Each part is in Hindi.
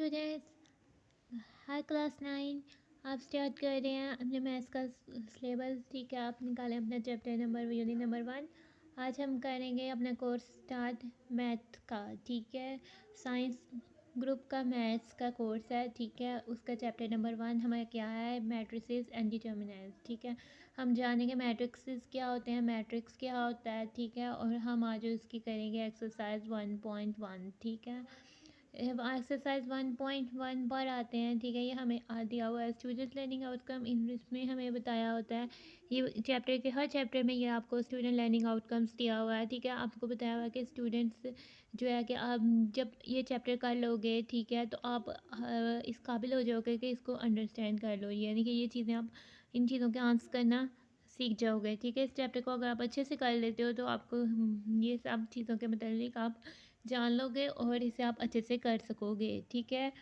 स्टूडेंट्स, हाई क्लास 9 आप स्टार्ट कर रहे हैं अपने मैथ्स का सिलेबस। ठीक है, आप निकालें अपना चैप्टर नंबर यूनिट नंबर 1। आज हम करेंगे अपना कोर्स स्टार्ट मैथ का। ठीक है, साइंस ग्रुप का मैथ्स का कोर्स है। ठीक है, उसका चैप्टर नंबर 1 हमारा क्या है, मैट्रिसेस एंड डिटर्मिनेंट्स। ठीक है, हम जानेंगे मैट्रिक्स क्या होते हैं, मैट्रिक्स क्या होता है। ठीक है, और हम आज उसकी करेंगे एक्सरसाइज 1.1। ठीक है, एक्सरसाइज 1.1 पर आते हैं। ठीक है, ये हमें दिया हुआ है स्टूडेंट लर्निंग आउटकम। इसमें हमें बताया होता है ये चैप्टर के हर चैप्टर में ये आपको स्टूडेंट लर्निंग आउटकम्स दिया हुआ है। ठीक है, आपको बताया हुआ है कि स्टूडेंट्स जो है कि आप जब ये चैप्टर कर लोगे, ठीक है, तो आप इस काबिल हो जाओगे कि इसको अंडरस्टैंड कर लो, यानी कि ये चीज़ें आप इन चीज़ों के आंसर करना सीख जाओगे। ठीक है, इस चैप्टर को अगर आप अच्छे से कर लेते हो तो आपको ये सब चीज़ों के मतलब आप जान लोगे और इसे आप अच्छे से कर सकोगे। ठीक है,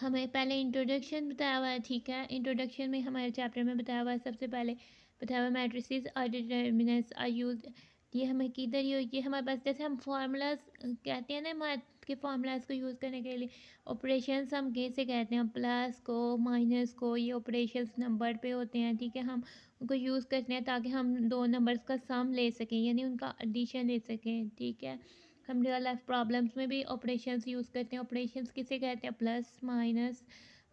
हमें पहले इंट्रोडक्शन बताया हुआ है। ठीक है, इंट्रोडक्शन में हमारे चैप्टर में बताया हुआ है, सबसे पहले बताया हुआ मैट्रिसेस और डिटर्मिनेंट्स आर यूज्ड। ये हमें किधर ये हमारे पास जैसे हम फार्मूलाज कहते हैं ना, मैथ के फार्मूलाज को यूज़ करने के लिए ऑपरेशंस हम कैसे कहते हैं, प्लस को माइनस को, ये ऑपरेशंस नंबर पे होते हैं। ठीक है, हम उनको यूज़ करते हैं ताकि हम दो नंबर्स का सम ले सकें, यानी उनका एडिशन ले सकें। ठीक है, हम रियल लाइफ प्रॉब्लम्स में भी ऑपरेशंस यूज़ करते हैं। ऑपरेशंस किसे कहते हैं, प्लस माइनस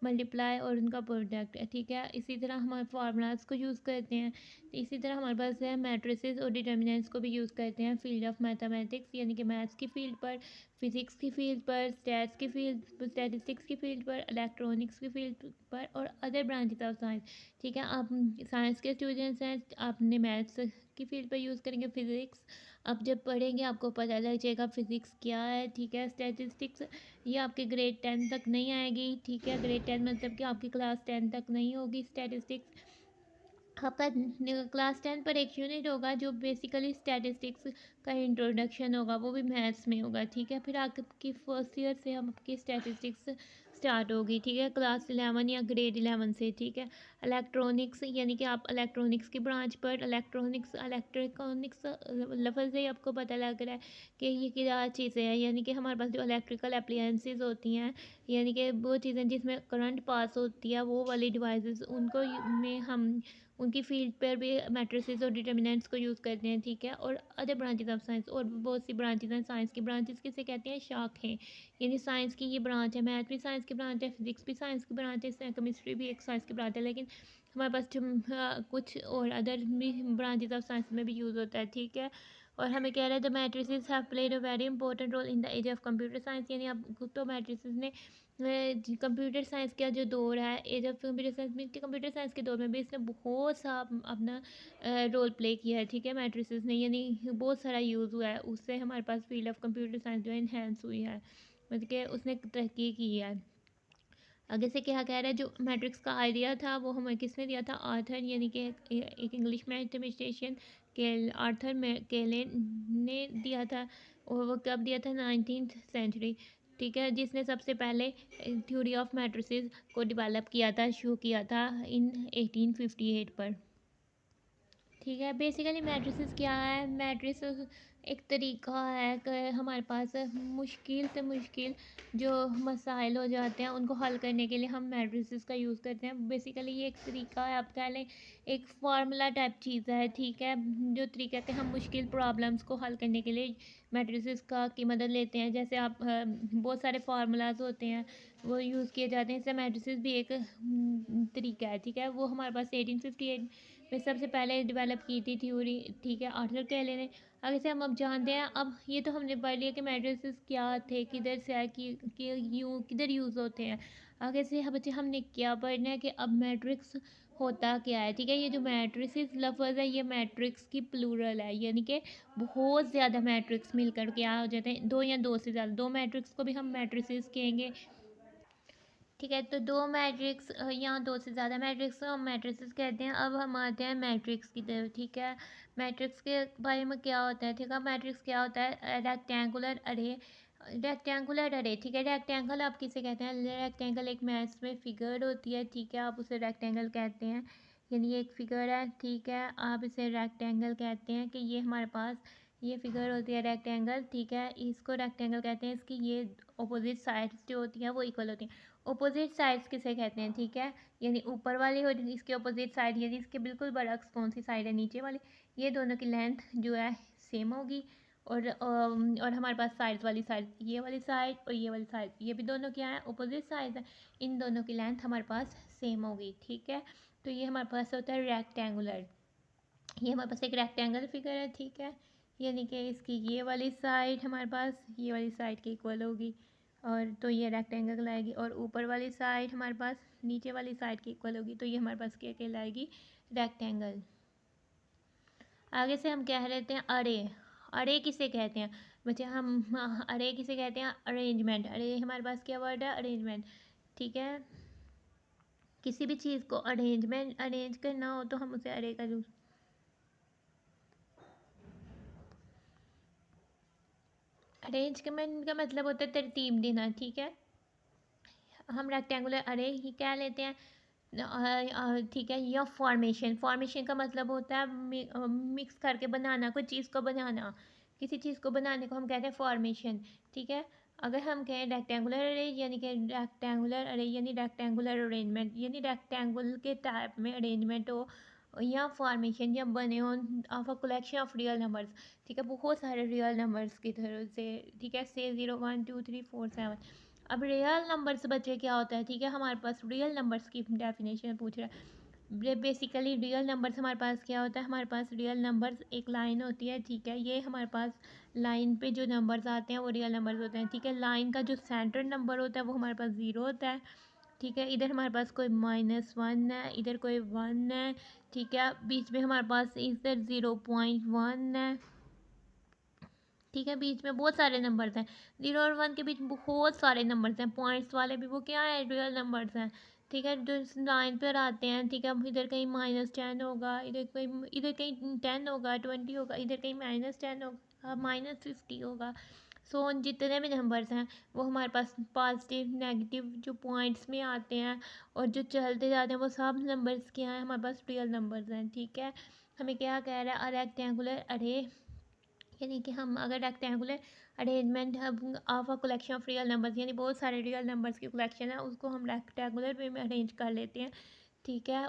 मल्टीप्लाई और उनका प्रोडक्ट। ठीक है, इसी तरह हमारे फार्मूलाज को यूज़ करते हैं। तो इसी तरह हमारे पास है मैट्रिसेस और डिटर्मिनेंट्स को भी यूज़ करते हैं फील्ड ऑफ मैथमेटिक्स, यानी कि मैथ्स की फील्ड पर, फिज़िक्स की फील्ड पर, स्टैट्स की फील्ड, स्टैटिस्टिक्स की फील्ड पर, इलेक्ट्रॉनिक्स की फील्ड पर और अदर ब्रांचेस ऑफ साइंस। ठीक है, आप साइंस के स्टूडेंट्स हैं, आपने मैथ्स की फील्ड पर यूज़ करेंगे फिज़िक्स। अब जब पढ़ेंगे आपको पता लग जाएगा फ़िज़िक्स क्या है। ठीक है, स्टैटिस्टिक्स ये आपके ग्रेड 10 तक नहीं आएगी। ठीक है, ग्रेड 10 मतलब कि आपकी क्लास 10 तक नहीं होगी स्टैटिस्टिक्स। आपका क्लास 10 पर एक यूनिट होगा जो बेसिकली स्टैटिस्टिक्स का इंट्रोडक्शन होगा, वो भी मैथ्स में होगा। ठीक है, फिर आपकी फर्स्ट ईयर से हम आपकी स्टैटिस्टिक्स स्टार्ट होगी। ठीक है, क्लास 11 या ग्रेड 11 से। ठीक है, इलेक्ट्रॉनिक्स यानी कि आप इलेक्ट्रॉनिक्स की ब्रांच पर, इलेक्ट्रॉनिक्स लफ्ज़ से ही आपको पता लग रहा है कि ये क्या चीज़ें हैं, यानी कि हमारे पास जो इलेक्ट्रिकल अप्लायंसेस होती हैं, यानी कि वो चीज़ें जिसमें करंट पास होती है, वो वाली डिवाइसेस उनको में हम उनकी फील्ड पर भी मैट्रिसेस और डिटर्मिनेंट्स को यूज़ करते हैं। ठीक है, और अदर ब्रांचेस ऑफ साइंस, और बहुत सी ब्रांचेस हैं साइंस की। ब्रांचेस किसे कहते हैं, शाखें, यानी साइंस की ये ब्रांच है, मैथ भी साइंस की ब्रांच है, फिजिक्स भी साइंस की ब्रांच है, केमिस्ट्री भी एक साइंस की ब्रांच है, लेकिन हमारे पास जो कुछ और अदर भी ब्रांचेस ऑफ साइंस में भी यूज़ होता है। ठीक है, और हमें कह रहा है the matrices have played a very important role in the age of computer science, यानी अब तो मैट्रिसेस ने कंप्यूटर साइंस का जो दौर है, एज ऑफ कंप्यूटर साइंस में, कंप्यूटर साइंस के दौर में भी इसने बहुत सा अपना रोल प्ले किया है। ठीक है, मैट्रिसेस ने, यानी बहुत सारा यूज़ हुआ है, उससे हमारे पास फील्ड ऑफ कंप्यूटर साइंस जो है इन्हेंस हुई है, मतलब कि उसने तरक्की की है। आगे से क्या कह रहा है, जो मैट्रिक्स का आइडिया था वो हमें किसने दिया था, आर्थर, यानी कि एक इंग्लिश मैथमेटिशियन के आर्थर में केले ने दिया था, और वो कब दिया था, 19th सेंचुरी। ठीक है, जिसने सबसे पहले थ्योरी ऑफ मैट्रिसेस को डेवलप किया था, शो किया था इन 1858 पर। ठीक है, बेसिकली मैट्रिसेस क्या है, मैट्रिसेस एक तरीका है कि हमारे पास मुश्किल से मुश्किल जो मसाइल हो जाते हैं उनको हल करने के लिए हम मैट्रिसेस का यूज़ करते हैं। बेसिकली ये एक तरीका है, आप कह लें एक फार्मूला टाइप चीज़ है। ठीक है, जो तरीका है कि हम मुश्किल प्रॉब्लम्स को हल करने के लिए मैट्रिसेस का की मदद लेते हैं। जैसे आप बहुत सारे फार्मूलाज होते हैं वो यूज़ किए जाते हैं, इससे मैट्रिसेस भी एक तरीका है। ठीक है, वो हमारे पास 1858 में सबसे पहले डेवलप की थी थ्योरी। ठीक है, आर्थर केले ने। आगे से हम अब जानते हैं, अब ये तो हमने पढ़ लिया कि मैट्रिसेस क्या थे, किधर से आए, कि किधर यूज़ होते हैं। आगे से बच्चे हमने क्या पढ़ना है कि अब मैट्रिक्स होता क्या है। ठीक है, ये जो मैट्रिसेस लफ्ज़ है ये मैट्रिक्स की प्लूरल है, यानी कि बहुत ज़्यादा मैट्रिक्स मिलकर क्या हो जाते हैं, दो या दो से ज़्यादा, दो मैट्रिक्स को भी हम मैट्रिसेस कहेंगे। ठीक है, तो दो मैट्रिक्स या दो से ज़्यादा मैट्रिक्स को हम मैट्रिसेस कहते हैं। अब हम आते हैं मैट्रिक्स की तरफ। ठीक है, मैट्रिक्स के बारे में क्या होता है, ठीक है, मैट्रिक्स क्या होता है, रेक्टेंगुलर अरे, रेक्टेंगुलर अरे। ठीक है, रेक्टेंगल आप किसे कहते हैं, रेक्टेंगल एक मैथ्स में फिगर होती है। ठीक है, आप उसे रेक्टेंगल कहते हैं, यानी ये एक फिगर है। ठीक है, आप इसे रेक्टेंगल कहते हैं कि ये हमारे पास ये फिगर होती है रेक्टेंगल, ठीक है। इसको रेक्टेंगल कहते हैं, इसकी ये अपोजिट साइड्स जो होती हैं वो इक्वल होती हैं। अपोजिट साइड्स किसे कहते हैं, ठीक है, यानी ऊपर वाली हो इसके अपोजिट साइड, यदि इसके बिल्कुल बरअक्स कौन सी साइड है, नीचे वाली, ये दोनों की लेंथ जो है सेम होगी। और हमारे पास साइड्स वाली साइड, ये वाली साइड और ये वाली साइड, ये भी दोनों क्या है, अपोजिट साइड है। इन दोनों की लेंथ हमारे पास सेम होगी, ठीक है। तो ये हमारे पास होता है रेक्टेंगुलर। ये हमारे पास एक रेक्टेंगल फिगर है, ठीक है, यानी कि इसकी ये वाली साइड हमारे पास ये वाली साइड के इक्वल होगी, और तो ये रेक्टेंगल कहलाएगी। और ऊपर वाली साइड हमारे पास नीचे वाली साइड के इक्वल होगी, तो ये हमारे पास क्या कहलाएगी, रेक्टेंगल। आगे से हम कह लेते हैं अरे। अरे किसे कहते हैं बच्चे, हम अरे किसे कहते हैं, अरेंजमेंट। अरे हमारे पास क्या वर्ड है, अरेंजमेंट, ठीक है। किसी भी चीज़ को अरेंज करना हो तो हम उसे अरे का यूज, अरेंजमेंट का मतलब होता है तरतीब देना, ठीक है। हम रेक्टेंगुलर अरे ही क्या लेते हैं, ठीक है। या फॉर्मेशन, फॉर्मेशन का मतलब होता है मिक्स करके बनाना, कोई चीज़ को बनाना, किसी चीज़ को बनाने को हम कहते हैं फॉर्मेशन, ठीक है। अगर हम कहें रेक्टेंगुलर अरे यानी कि रेक्टेंगुलर अरे यानी रेक्टेंगुलर अरेंजमेंट, यानी रेक्टेंगुलर के टाइप में अरेंजमेंट हो या फॉर्मेशन या बने हो of a collection of real numbers, ठीक है, बहुत सारे रियल नंबर्स की तरह से, ठीक है, से 0 1 2 3 4 7। अब रियल नंबर्स बच्चे क्या होता है, ठीक है, हमारे पास रियल नंबर्स की डेफिनेशन पूछ रहा है। बेसिकली रियल नंबर्स हमारे पास क्या होता है, हमारे पास रियल नंबर्स एक लाइन होती है, ठीक है, ये हमारे पास लाइन पे जो नंबर्स आते हैं वो रियल नंबर्स होते हैं, ठीक है। लाइन का जो सेंटर नंबर होता है वो हमारे पास 0 होता है, ठीक है। इधर हमारे पास कोई -1 है, इधर कोई 1 है, ठीक है। बीच में हमारे पास इधर 0.1 है, ठीक है। बीच में बहुत सारे नंबर्स हैं, 0 और 1 के बीच बहुत सारे नंबर्स हैं, पॉइंट्स वाले भी वो क्या है, रियल नंबर्स हैं, ठीक है। जो इस लाइन पर आते हैं, ठीक है, इधर कहीं -10 होगा, इधर कहीं 10 होगा, 20 होगा, इधर कहीं -10 होगा, -50 होगा। सो जितने भी नंबर्स हैं वो हमारे पास पॉजिटिव नेगेटिव जो पॉइंट्स में आते हैं और जो चलते जाते हैं वो सब नंबर्स क्या हैं, हमारे पास रियल नंबर्स हैं, ठीक है। हमें क्या कह रहा है, रेक्टेंगुलर अरे, यानी कि हम अगर rectangular arrangement of a collection of real numbers, यानी बहुत सारे रियल नंबर्स की कलेक्शन है, उसको हम रेक्टेंगुलर वे में अरेंज कर लेते हैं, ठीक है।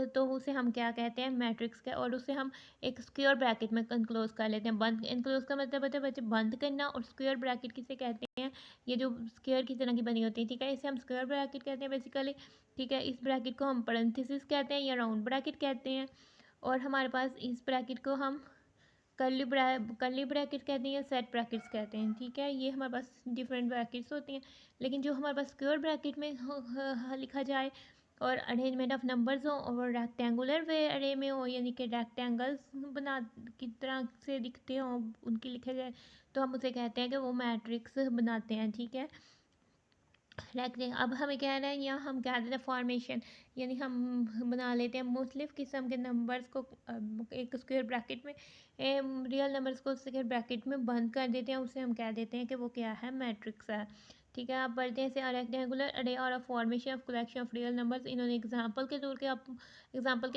तो उसे हम क्या कहते हैं, मैट्रिक्स का, और उसे हम एक स्क्वायर ब्रैकेट में इनक्लोज कर लेते हैं। बंद, इनक्लोज का मतलब होता है बच्चे बंद करना, और स्क्वायर ब्रैकेट किसे कहते हैं, ये जो स्क्वायर की तरह की बनी होती है, ठीक है, इसे हम स्क्वायर ब्रैकेट कहते हैं बेसिकली, ठीक है। इस ब्रैकेट को हम पैरेंथेसिस कहते हैं या राउंड ब्रैकेट कहते हैं, और हमारे पास इस ब्रैकेट को हम कर्ली ब्रैकेट कहते हैं या सेट ब्रैकेट्स कहते हैं, ठीक है। ये हमारे पास डिफरेंट ब्रैकेट्स होती हैं, लेकिन जो हमारे पास स्क्वायर ब्रैकेट में लिखा जाए और अरेंजमेंट ऑफ नंबर्स हो और रेक्टेंगुलर वे अरे में हो, यानी कि रेक्टेंगल्स बना की तरह से दिखते हों उनकी लिखे जाए, तो हम उसे कहते हैं कि वो मैट्रिक्स बनाते हैं, ठीक है। अब हमें क्या है, या हम क्या देते हैं फॉर्मेशन, यानी हम बना लेते हैं मुख्तलिफ किस्म के नंबर्स को एक स्क्वायर ब्रैकेट में, रियल नंबर्स को स्क्वायर ब्रैकेट में बंद कर देते हैं, उसे हम कह देते हैं कि वो क्या है, मैट्रिक्स है, ठीक है। आप पढ़ते हैं इसे रेक्टेंगुलर अरे और formation of collection of real numbers. इन्होंने एग्जाम्पल के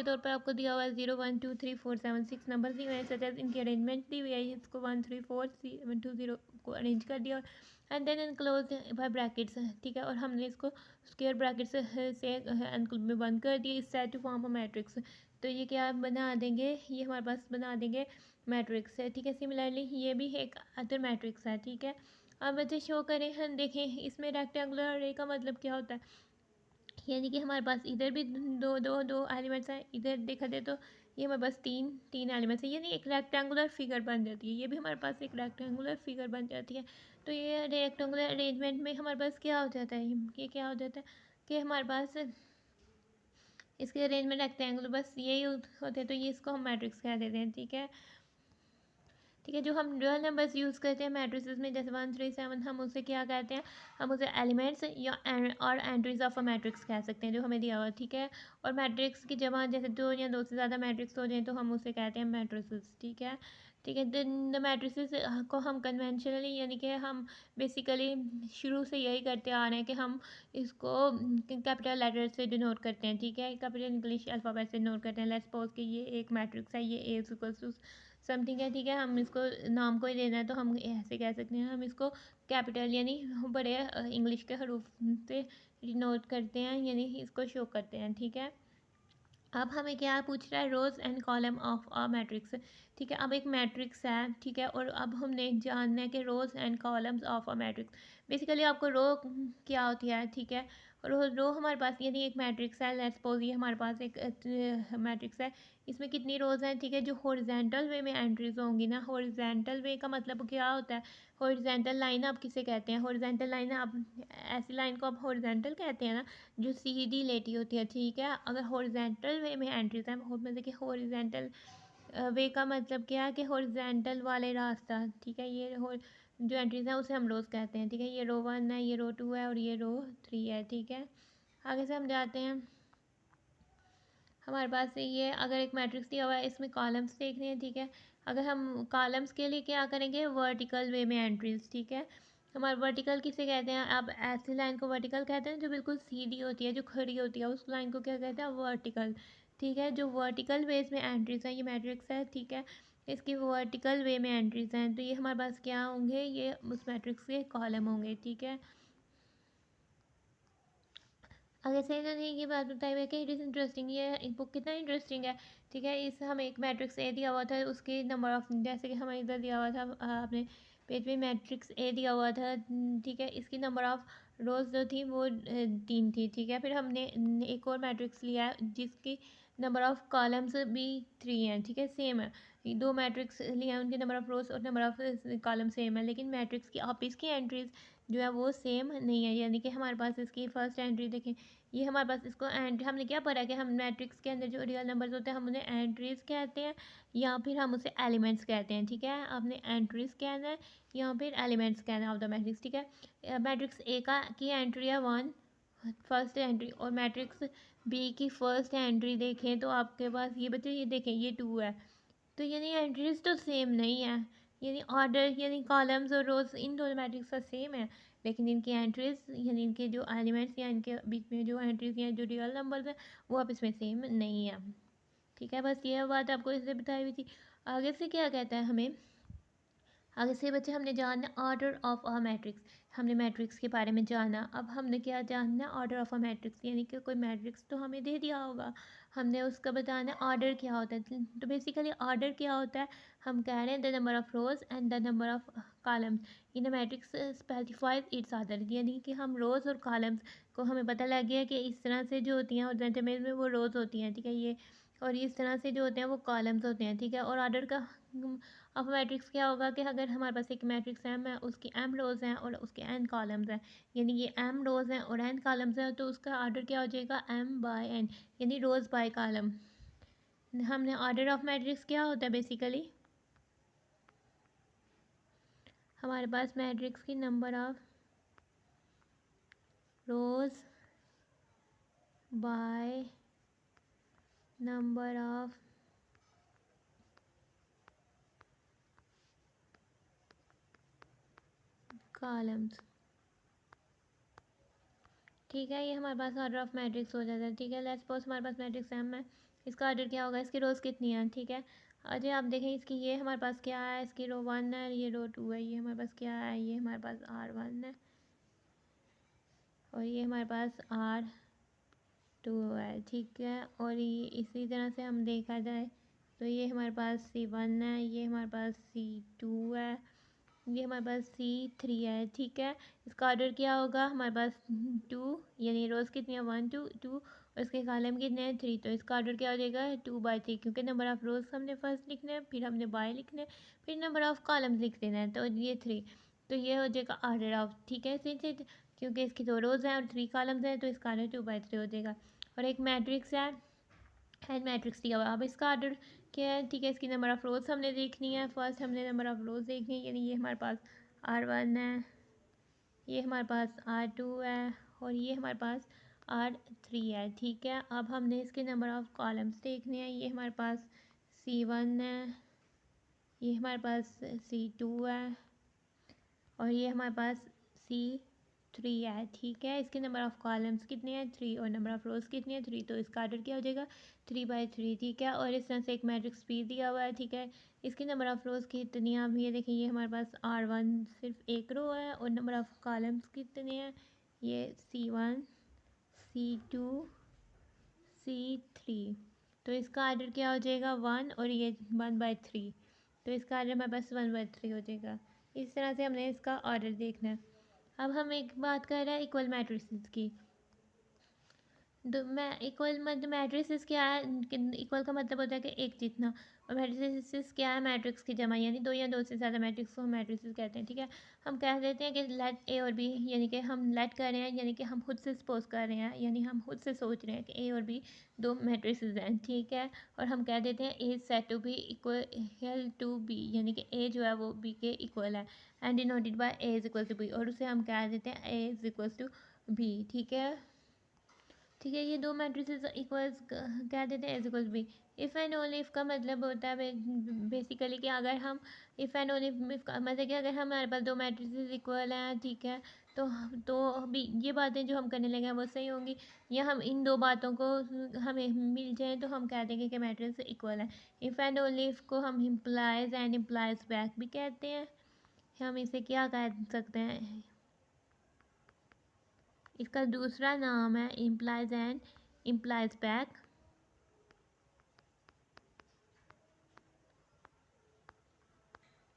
तौर पर आपको दिया हुआ है 0 1 2 3 4 7 6 नंबर दिए हुए हैं, सच एज इनकी अरेंजमेंट दी हुई है, इसको 1 3 4 7 2 0 को अरेंज कर दिया and then enclose by brackets, ठीक है। और हमने इसको स्क्वायर ब्रैकेट से एनक्लोज में बंद कर दिया, इस set to form a matrix. तो ये क्या बना देंगे, ये हमारे पास बना देंगे मैट्रिक्स है, ठीक है। सिमिलरली ये भी एक अदर मैट्रिक्स है, ठीक है। अब बच्चे शो करें, हम देखें इसमें रेक्टेंगुलर अरे का मतलब क्या होता है, यानी कि हमारे पास इधर भी दो एलिमेंट्स हैं, इधर देखा जाए तो ये हमारे पास तीन एलिमेंट्स हैं, यानी एक रेक्टेंगुलर फिगर बन जाती है, ये भी हमारे पास एक रेक्टेंगुलर फिगर बन जाती है। तो ये रेक्टेंगुलर अरेंजमेंट में हमारे पास क्या हो जाता है, ये क्या हो जाता है कि हमारे पास इसके अरेंजमेंट रेक्टेंगुलर बस यही होते हैं, तो ये इसको हम मैट्रिक्स कह देते हैं, ठीक है। ठीक है, जो हम रियल नंबर्स यूज़ करते हैं मैट्रिसेस में, जैसे 1 3 7, हम उसे क्या कहते हैं, हम उसे एलिमेंट्स या और एंट्रीज ऑफ अ मैट्रिक्स कह सकते हैं जो हमें दिया हुआ, ठीक है। और मैट्रिक्स की जगह जैसे 2 या 2 से ज़्यादा मैट्रिक्स हो जाए तो हम उसे कहते हैं मैट्रिसेस, ठीक है। ठीक है, द मैट्रिसेस को हम कन्वेंशनली, यानी कि हम बेसिकली शुरू से यही करते आ रहे हैं कि हम इसको कैपिटल लेटर से डिनोट करते हैं, ठीक है, कैपिटल इंग्लिश अल्फ़ाबेट से डिनोट करते हैं। लेट्स सपोज कि ये एक मैट्रिक्स है, ये A = समथिंग है, ठीक है, हम इसको नाम को ही देना है तो हम ऐसे कह सकते हैं। हम इसको कैपिटल यानी बड़े इंग्लिश के हरूफ से डिनोट करते हैं, यानी इसको शो करते हैं, ठीक है। अब हमें क्या पूछ रहा है, rows and column of a matrix, ठीक है। अब एक मैट्रिक्स है, ठीक है, और अब हमने जानना है कि rows and columns of a matrix. Basically आपको रो क्या होती है, ठीक है। रो हमारे पास यानी एक मैट्रिक्स है, लेट्स सपोज ये हमारे पास एक मैट्रिक्स है, इसमें कितनी रोज हैं, ठीक है, जो हॉरिजॉन्टल वे में एंट्रीज होंगी ना। हॉरिजॉन्टल वे का मतलब क्या होता है, हॉरिजॉन्टल लाइन आप किसे कहते हैं, हॉरिजॉन्टल लाइन आप ऐसी लाइन को आप हॉरिजॉन्टल कहते हैं ना, जो सीधी लेटी होती है, ठीक है। अगर हॉरिजॉन्टल वे में एंट्रीज हैं, मतलब कि हॉरिजॉन्टल वे का मतलब क्या है कि हॉरिजॉन्टल वाले रास्ता, ठीक है, ये जो एंट्रीज हैं उसे हम रोज कहते हैं, ठीक है। ये रो 1 है, ये रो 2 है और ये रो 3 है, ठीक है। आगे से हम जाते हैं, हमारे पास ये अगर एक मैट्रिक्स दिया हुआ है, इसमें कॉलम्स देखने हैं, ठीक है। अगर हम कॉलम्स के लिए क्या करेंगे, वर्टिकल वे में एंट्रीज, ठीक है। हमारे वर्टिकल किसे कहते हैं, अब ऐसी लाइन को वर्टिकल कहते हैं जो बिल्कुल सीधी होती है, जो खड़ी होती है, उस लाइन को क्या कहते हैं, वर्टिकल, ठीक है। जो वर्टिकल वेज में एंट्रीज हैं, ये मैट्रिक्स है, ठीक है, इसकी वर्टिकल वे में एंट्रीज हैं, तो ये हमारे पास क्या होंगे, ये उस मैट्रिक्स के कॉलम होंगे, ठीक है। अगर सही तो नहीं, ये बात बताई हुई है कि इट इज़ इंटरेस्टिंग, ये बुक कितना इंटरेस्टिंग है, ठीक है। इस हमें एक मैट्रिक्स ए दिया हुआ था, उसके नंबर ऑफ, जैसे कि हमें इधर दिया हुआ था आपने पेज में मैट्रिक्स ए दिया हुआ था, ठीक है। इसकी नंबर ऑफ रोज जो थी वो 3 थी, ठीक है। फिर हमने एक और मैट्रिक्स लिया जिसकी नंबर ऑफ कॉलम्स भी 3 हैं, ठीक है, सेम है। दो मैट्रिक्स लिया, उनके नंबर ऑफ रोज और नंबर ऑफ कॉलम सेम है, लेकिन मैट्रिक्स की आप इसकी एंट्रीज जो है वो सेम नहीं है। यानी कि हमारे पास इसकी फर्स्ट एंट्री देखें, ये हमारे पास इसको एंड हमने क्या पढ़ा है कि हम मैट्रिक्स के अंदर जो रियल नंबर्स होते हैं हम उन्हें एंट्रीज कहते हैं या फिर हम उसे एलिमेंट्स कहते हैं, ठीक है। आपने एंट्रीज कहना है या फिर एलिमेंट्स कहना है ऑफ द मैट्रिक्स, ठीक है। मैट्रिक्स ए का की एंट्री है 1, फर्स्ट एंट्री, और मैट्रिक्स बी की फर्स्ट एंट्री देखें तो आपके पास ये बच्चे ये देखें ये 2 है, तो यानी एंट्रीज तो सेम नहीं है, यानी ऑर्डर यानी कॉलम्स और रोज इन दोनों मैट्रिक्स का सेम है, लेकिन इनकी एंट्रीज यानी इनके जो एलिमेंट्स या इनके बीच में जो एंट्रीज या जो रियल नंबर्स हैं वो आप इसमें सेम नहीं है, ठीक है। बस ये बात आपको इससे बताई हुई थी। आगे से क्या कहता है हमें, आगे से बच्चे हमने जानना ऑर्डर ऑफ अ मैट्रिक्स, हमने मैट्रिक्स के बारे में जाना। अब हमने क्या जानना, ऑर्डर ऑफ अ मैट्रिक्स, यानी कि कोई मैट्रिक्स तो हमें दे दिया होगा, हमने उसका बताना ऑर्डर क्या होता है। तो बेसिकली ऑर्डर क्या होता है, हम कह रहे हैं the number of rose and the number of columns in a matrix specifies it's order, यानी कि हम रोज और कॉलम्स को हमें पता लग गया कि इस तरह से जो होती हैं और में वो रोज होती हैं, ठीक है, ये, और इस तरह से जो होते हैं वो कॉलम्स होते हैं, ठीक है। और ऑर्डर का अब मैट्रिक्स क्या होगा कि अगर हमारे पास एक मैट्रिक्स है, उसकी एम रोज़ हैं और उसके एन कॉलम्स हैं, यानी ये एम रोज़ हैं और एन कॉलम्स हैं, तो उसका ऑर्डर क्या हो जाएगा, एम बाय एन, यानी रोज़ बाय कॉलम। हमने ऑर्डर ऑफ मैट्रिक्स क्या होता है, बेसिकली हमारे पास मैट्रिक्स की number of rows by number of columns, ठीक है। ये हमारे पास ऑर्डर ऑफ मैट्रिक्स हो जाता है, ठीक है। लेट्स सपोज हमारे पास मैट्रिक्स एम है, इसका ऑर्डर क्या होगा, इसकी रोज़ कितनी है, ठीक है। अजय आप देखें इसकी, ये हमारे पास क्या है, इसकी रो 1 है, ये रो 2 है, ये हमारे पास क्या है, ये हमारे पास R1 है और ये हमारे पास R2 है, ठीक है। और ये इसी तरह से हम देखा जाए तो ये हमारे पास C1 है, ये हमारे पास C2 है, ये हमारे पास C3 है, ठीक है। इसका ऑर्डर क्या होगा, हमारे पास 2, यानी रोज़ कितनी है 1 2 2 और इसके कॉलम कितने हैं 3, तो इसका ऑर्डर क्या हो जाएगा 2/3, क्योंकि नंबर ऑफ़ रोज़ हमने फर्स्ट लिखना है, फिर हमने बाय लिखना है, फिर नंबर ऑफ़ कॉलम्स लिख देना है, तो ये 3, तो ये हो जाएगा ऑर्डर ऑफ, ठीक है। इसी से क्योंकि इसकी 2 रोज़ हैं और 3 कॉलम्स हैं तो इसका ऑर्डर 2/3 हो जाएगा। और एक मैट्रिक्स है एंड मैट्रिक्स दिया हुआ, अब इसका ऑर्डर क्या है, ठीक है। इसकी नंबर ऑफ़ रोज़ हमने देखनी है, फर्स्ट हमने नंबर ऑफ़ रोज़ देखनी है, यानी ये हमारे पास R1 है, ये हमारे पास R2 है और ये हमारे पास R3 है, ठीक है। अब हमने इसके नंबर ऑफ़ कॉलम्स देखने हैं, ये हमारे पास C1 है, ये हमारे पास C2 है और ये हमारे पास C3 3 है, ठीक है। इसके नंबर ऑफ़ कॉलम्स कितने हैं? 3 और नंबर ऑफ़ रोज़ कितनी है? 3। तो इसका ऑर्डर क्या हो जाएगा? 3/3, ठीक है। और इस तरह से एक मैट्रिक्स भी दिया हुआ है, ठीक है। इसके नंबर ऑफ़ रोज़ कितनी हैं? अब ये देखिए, ये हमारे पास R1 सिर्फ एक रो है और नंबर ऑफ़ कॉलम्स कितने हैं? ये C1 C2 C3। तो इसका ऑर्डर क्या हो जाएगा? 1 और ये 1/3। तो इसका ऑर्डर हमारे पास 1/3 हो जाएगा। इस तरह से हमने इसका ऑर्डर देखना है। अब हम एक बात कर रहे हैं इक्वल मैट्रिसेस की। दो मैं इक्वल मैट्रिसेस क्या है? इक्वल का मतलब होता है कि एक जितना, और मैट्रिसेस क्या है? मैट्रिक्स की जमा, यानी दो या दो से ज़्यादा मैट्रिक्स को हम मैट्रिसेस कहते हैं, ठीक है। हम कह देते हैं कि लेट ए और बी, यानी कि हम लेट कर रहे हैं, यानी कि हम खुद से सपोज कर रहे हैं, यानी हम खुद से सोच रहे हैं कि ए और बी दो मैट्रिसेस हैं, ठीक है। और हम कह देते हैं A is set to be equal to B, यानी कि ए जो है वो बी के इक्वल है, and denoted by A is equal to B, और उसे हम कह देते हैं A is equal to B, ठीक है। ठीक है, ये दो मैट्रिसेस इक्वल्स कह देते हैं is equal B. If and only if का मतलब होता है बेसिकली कि अगर हम इफ़ एंड ओनली इफ का मतलब कि अगर हमारे पास दो मैट्रिसेस इक्वल हैं, ठीक है, तो भी ये बातें जो हम करने लगे हैं वो सही होंगी, या हम इन दो बातों को हमें मिल जाए तो हम कह देंगे कि मैट्रिक्स इक्वल है। इफ़ एंड ओनली इफ़ को हम इम्प्लाइज एंड इम्प्लाइज बैक भी कहते हैं। हम इसे क्या कह सकते हैं? इसका दूसरा नाम है इम्प्लाइज एंड इम्प्लाइज बैक।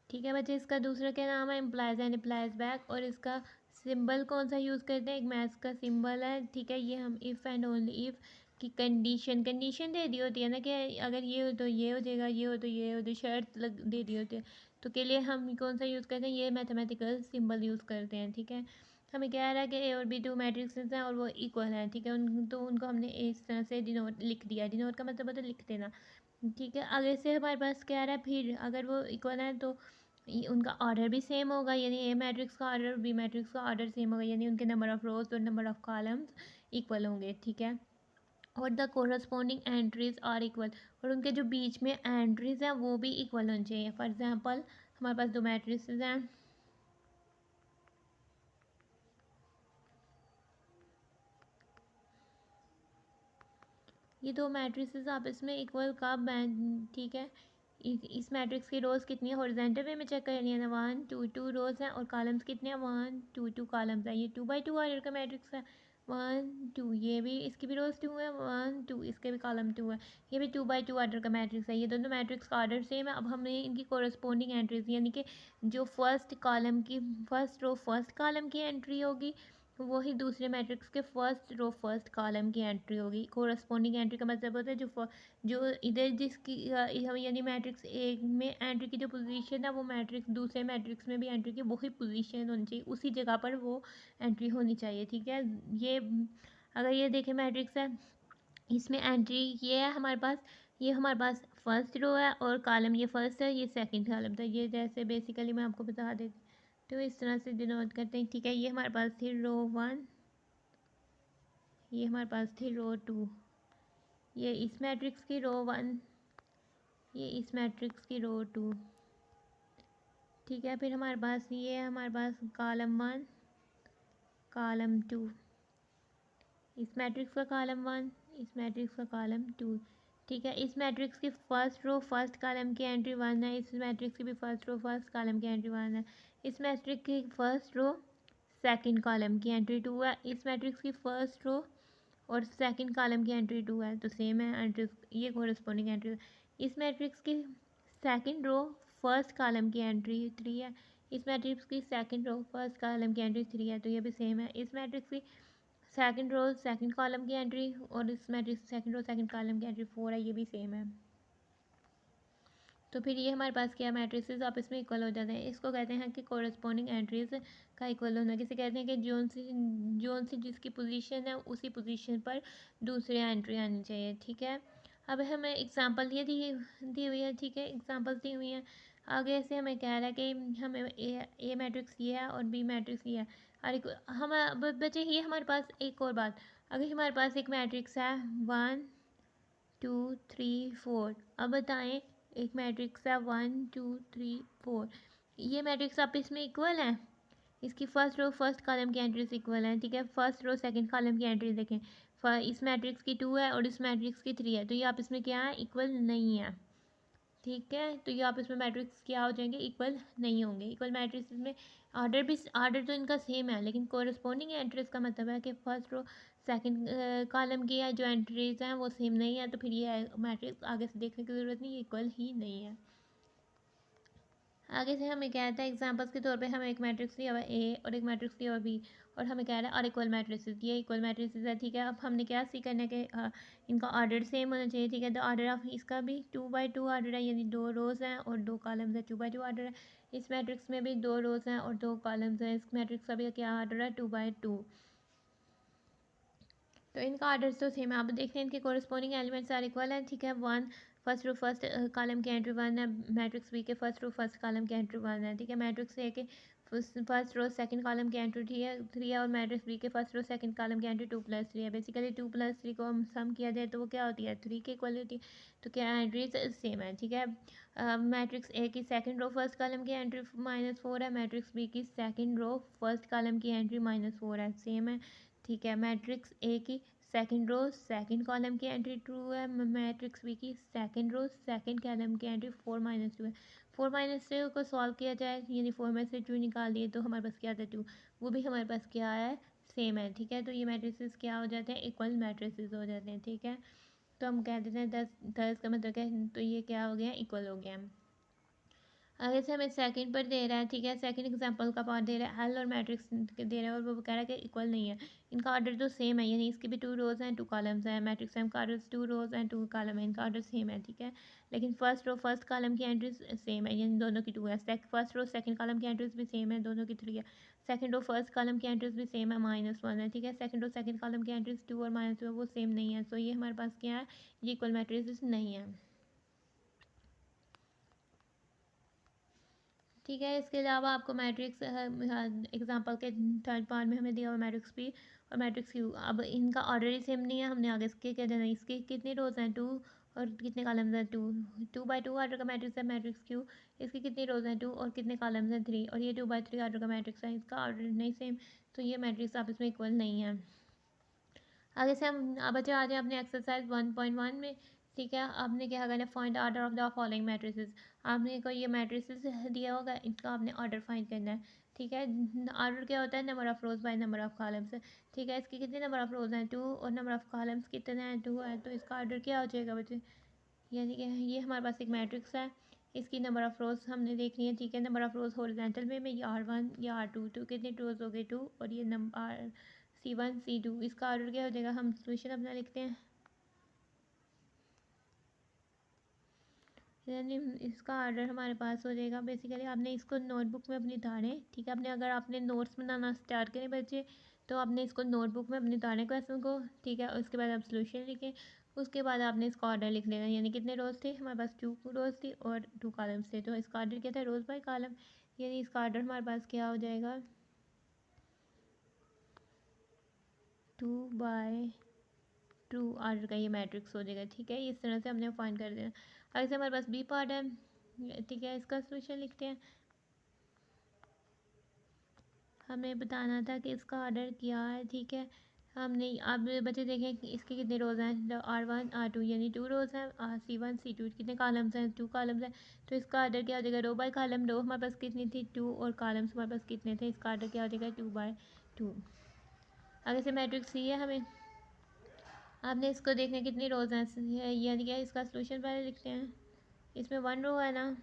ठीक है बच्चे, इसका दूसरा क्या नाम है? Implies and implies back. और इसका सिंबल कौन सा यूज़ करते हैं? एक मैथ्स का सिंबल है, ठीक है। ये हम इफ़ एंड ओनली इफ़ की कंडीशन दे दी होती है ना, कि अगर ये हो तो ये हो जाएगा, ये हो तो ये हो, तो शर्त लग दे दी होती है, तो के लिए हम कौन सा यूज़ करते हैं? ये मैथमेटिकल सिंबल यूज़ करते हैं, ठीक है। हमें कह रहा है कि ए और बी टू मैट्रिक्स हैं और वो इक्वल हैं, ठीक है। तो उनको हमने इस तरह से डिनोट लिख दिया। डिनोट का मतलब होता है लिख देना, ठीक है। आगे से हमारे पास क्या आ रहा है? फिर अगर वो इक्वल है तो उनका ऑर्डर भी सेम होगा, यानी ए मैट्रिक्स का ऑर्डर और बी मैट्रिक्स का ऑर्डर सेम होगा, यानी उनके नंबर ऑफ़ रोज और नंबर ऑफ़ कॉलम्स इक्वल होंगे, ठीक है। और the corresponding entries are equal, और उनके जो बीच में एंट्रीज हैं वो भी इक्वल होनी चाहिए। फॉर एग्जांपल, हमारे पास दो मैट्रिसेस हैं, ये दो मैट्रिसेस आपस में इक्वल कब हैं? ठीक है, इस मैट्रिक्स की रोज़ कितनी है? हॉरिजॉन्टल वे में चेक करनी है ना। 1 2 2 रोज़ हैं और कॉलम्स कितने हैं? 1 2 2 कॉलम्स हैं। ये 2/2 ऑर्डर का मैट्रिक्स है। 1 2, ये भी इसकी भी रोज़ 2 है। 1 2, इसके भी कॉलम 2 है। ये भी 2/2 ऑर्डर का मैट्रिक्स है। ये दोनों मैट्रिक्स का ऑर्डर सेम है। अब हमें इनकी कोरस्पोंडिंग एंट्रीज, यानी कि जो फर्स्ट कॉलम की फर्स्ट रो फर्स्ट कॉलम की एंट्री होगी, वही दूसरे मैट्रिक्स के फर्स्ट रो फर्स्ट कॉलम की एंट्री होगी। कोरस्पोंडिंग एंट्री का मतलब होता है जो इधर जिसकी यानी मैट्रिक्स ए में एंट्री की जो पोजीशन है, वो मैट्रिक्स दूसरे मैट्रिक्स में भी एंट्री की वही पोजीशन होनी चाहिए, उसी जगह पर वो एंट्री होनी चाहिए, ठीक है। ये अगर ये देखें मैट्रिक्स है, इसमें एंट्री ये है हमारे पास, ये हमारे पास फर्स्ट रो है और कॉलम ये फर्स्ट है, ये सेकंड कॉलम था। ये जैसे बेसिकली मैं आपको बता देती, तो इस तरह से डिनोट करते हैं, ठीक है। ये हमारे पास थी रो 1, ये हमारे पास थी रो 2, ये इस मैट्रिक्स की रो 1, ये इस मैट्रिक्स की रो 2, ठीक है। फिर हमारे पास ये है, हमारे पास कॉलम 1 कॉलम 2, इस मैट्रिक्स का कॉलम 1, इस मैट्रिक्स का कॉलम 2, ठीक है। इस मैट्रिक्स की फर्स्ट रो फर्स्ट कॉलम की एंट्री 1 है, इस मैट्रिक्स की भी फर्स्ट रो फर्स्ट कॉलम की एंट्री 1 है। इस मैट्रिक्स की फर्स्ट रो सेकंड कॉलम की एंट्री 2 है। इस मैट्रिक्स की फर्स्ट रो और सेकंड कॉलम की एंट्री 2 है, तो सेम है एंट्री, ये कोरस्पोंडिंग एंट्री। इस मैट्रिक्स की सेकंड रो फर्स्ट कॉलम की एंट्री 3 है। इस मैट्रिक्स की सेकंड रो फर्स्ट कॉलम की एंट्री 3 है, तो ये भी सेम है। इस मैट्रिक्स की सेकंड रो सेकंड कॉलम की एंट्री और इस matrix second row second column की एंट्री 4 है, ये भी सेम है। तो फिर ये हमारे पास क्या मैट्रिसेस आपस में इक्वल हो जाते हैं, इसको कहते हैं कि कोरस्पोंडिंग एंट्रीज का इक्वल होना। किसे कहते हैं कि जोन सी जिसकी पोजीशन है उसी पोजीशन पर दूसरी एंट्री आनी चाहिए, ठीक है। अब हमें एग्जांपल ये दी हुई है, ठीक है, एग्जांपल्स दी हुई हैं। आगे से हमें कह रहा है कि हमें ए मैट्रिक्स ये है और बी मैट्रिक्स ये है, और हम बच्चे ये हमारे पास एक और बात, अगर हमारे पास एक मैट्रिक्स है 1 2 3 4, अब बताएं एक मैट्रिक्स है 1 2 3 4, ये मैट्रिक्स आपस में इक्वल है? इसकी फर्स्ट रो फर्स्ट कॉलम की एंट्रीज इक्वल हैं, ठीक है। फर्स्ट रो सेकंड कॉलम की एंट्री देखें, इस मैट्रिक्स की 2 है और इस मैट्रिक्स की 3 है, तो ये आपस में क्या है, इक्वल नहीं है, ठीक है। तो ये आपस में मैट्रिक्स क्या हो जाएंगे, इक्वल नहीं होंगे। इक्वल मैट्रिक्स में ऑर्डर तो इनका सेम है, लेकिन कोरस्पॉन्डिंग एंट्रीज का मतलब है कि फर्स्ट रो सेकंड कॉलम की है जो एंट्रीज हैं वो सेम नहीं है, तो फिर ये मैट्रिक्स आगे से देखने की ज़रूरत नहीं, इक्वल ही नहीं है। आगे से हमें कहता है एग्जांपल्स के तौर पे हमें एक मैट्रिक्स दिया हुआ ए और एक मैट्रिक्स दिया हुआ बी, और हमें कह रहा है और इक्वल मैट्रिसेस, ये इक्वल मैट्रिसेस है, ठीक है। अब हमने क्या सी करना है कि इनका ऑर्डर सेम होना चाहिए, ठीक है। तो ऑर्डर ऑफ इसका भी 2x2 ऑर्डर है, यानी 2 रोज़ हैं और 2 कॉलम्स है, 2x2 ऑर्डर है। इस मैट्रिक्स में भी 2 रोज़ हैं और 2 कॉलम्स हैं, इस मैट्रिक्स का भी क्या ऑर्डर है, 2x2। तो इनका ऑर्डर तो सेम है। आप देखते हैं इनके कोरिस्पोंडिंग एलिमेंट्स आर इक्वल हैं, ठीक है। One first row first column की एंट्री 1 है, मैट्रिक्स बी के फर्स्ट रो फर्स्ट कॉलम की एंट्री 1 है, ठीक है। मैट्रिक्स ए के फर्स्ट रो सेकंड कॉलम की एंट्री 3 है और मैट्रिक्स बी के फर्स्ट रो सेकंड कॉलम की एंट्री 2+3 है। बेसिकली 2+3 को हम सम किया जाए तो वो क्या होती है, 3 की इक्वल होती है, तो क्या एंट्रीज सेम है, ठीक है। मैट्रिक्स ए की सेकंड रो फर्स्ट कॉलम की एंट्री -4 है, मैट्रिक्स बी की सेकंड रो फर्स्ट कॉलम की एंट्री -4 है, सेम है, ठीक है। मैट्रिक्स ए की सेकंड रो सेकंड कॉलम की एंट्री ट्रू है, मैट्रिक्स बी की सेकंड रो सेकंड कॉलम की एंट्री 4-2 है। 4-2 को सॉल्व किया जाए, यानी 4 में से 2 निकाल दिए तो हमारे पास क्या आता है, 2, वो भी हमारे पास क्या है, सेम है, ठीक है। तो ये मैट्रिसेस क्या हो जाते हैं, इक्वल मैट्रिसेस हो जाते हैं, ठीक है। तो हम कह देते हैं 10 का मतलब क्या है, तो ये क्या हो गया, इक्वल हो गया। आगे से हमें सेकंड पर दे रहा है, ठीक है। सेकंड एग्जांपल का पार्ट दे रहा है, एल और मैट्रिक्स दे रहा है और वो कह रहा है कि इक्वल नहीं है। इनका ऑर्डर तो सेम है, यानी इसके भी 2 रोज़ हैं 2 कॉलम्स हैं। मैट्रिक्स एम का ऑर्डर 2 रोज़ एंड 2 कॉलम है, इनका ऑर्डर सेम है, ठीक है। लेकिन फर्स्ट रो फर्स्ट कॉलम की एंट्रीज सेम है, यानी दोनों की 2 है। फर्स्ट रो सेकंड कॉलम की एंट्रीज भी सेम है, दोनों की 3 है। सेकंड रो फर्स्ट कॉलम की एंट्रीज भी सेम है, -1 है, ठीक है। सेकंड रो सेकंड कॉलम की एंट्रीज 2 और -2 है, वो सेम नहीं है, तो ये हमारे पास क्या है, ये इक्वल मैट्रिसेस नहीं है, ठीक है। इसके अलावा आपको मैट्रिक्स एग्जांपल के थर्ड पार्ट में हमें दिया हुआ मैट्रिक्स पी और मैट्रिक्स क्यू। अब इनका ऑर्डर ही सेम नहीं है, हमने आगे इसके क्या देना है, इसके कितनी रोज हैं, 2, और कितने कॉलम्स हैं, 2। 2x2 ऑर्डर का मैट्रिक्स है मैट्रिक्स क्यू, इसकी कितनी रोज हैं, 2, और कितने कॉलम्स हैं, 3, और ये 2x3 ऑर्डर का मैट्रिक्स है, इसका ऑर्डर नहीं सेम, तो ये मैट्रिक्स आपस में इक्वल नहीं है। आगे से हम बच्चे आ जाए अपने एक्सरसाइज 1.1 में, ठीक है। आपने क्या करना है, find order of the following matrices. आपने को ये मैट्रिसेस दिया होगा, इनका आपने ऑर्डर फाइंड करना है, ठीक है। ऑर्डर क्या होता है, number of rose bye number of columns, ठीक है। इसके कितने नंबर ऑफ रोज हैं, 2, और नंबर ऑफ कॉलम्स कितने हैं, 2 है, तो इसका ऑर्डर क्या हो जाएगा बच्चे, यानी कि ये हमारे पास एक मैट्रिक्स है, इसकी नंबर ऑफ रोज हमने देखनी है, ठीक है। नंबर ऑफ रोज हॉरिजॉन्टल में ये R1 या R2, तो कितने रोज हो गए, 2, और ये नंबर C1 C2, इसका ऑर्डर क्या हो जाएगा, हम सोल्यूशन अपना लिखते हैं, यानी इसका ऑर्डर हमारे पास हो जाएगा। बेसिकली आपने इसको नोटबुक में अपनी उतारें, ठीक है। अपने अगर आपने नोट्स बनाना स्टार्ट करें बच्चे, तो आपने इसको नोटबुक में अपनी उतारें क्वेश्चन को, ठीक है। उसके बाद आप सोल्यूशन लिखें, उसके बाद आपने इसका ऑर्डर लिख लेना, यानी कितने रोज थे हमारे पास, 2 रोज थी और 2 कॉलम्स थे, तो इसका ऑर्डर क्या था, रोज बाय कॉलम, यानी इसका ऑर्डर हमारे पास क्या हो जाएगा, 2/2 ऑर्डर का ये मैट्रिक्स हो जाएगा, ठीक है। इस तरह से हमने फाइंड कर देना। अब से हमारे पास बी पार्ट है, ठीक है। इसका सोल्यूशन लिखते हैं, हमें बताना था कि इसका ऑर्डर क्या है, ठीक है। हमने अब बच्चे देखें कि इसके कितने रोज़ हैं, R1 R2, यानी 2 रोज़ हैं, C1 C2 कितने कॉलम्स हैं, 2 कॉलम्स हैं, तो इसका ऑर्डर क्या हो जाएगा, रो बाय कॉलम। रो हमारे पास कितनी थी, 2, और कॉलम्स हमारे पास कितने थे, इसका ऑर्डर क्या हो जाएगा, 2/2। आगे से मैट्रिक्स सी है, हमें आपने इसको देखने कितनी रोज़ हैं, यानी क्या, इसका सोल्यूशन पहले लिखते हैं। इसमें 1 रो है ना,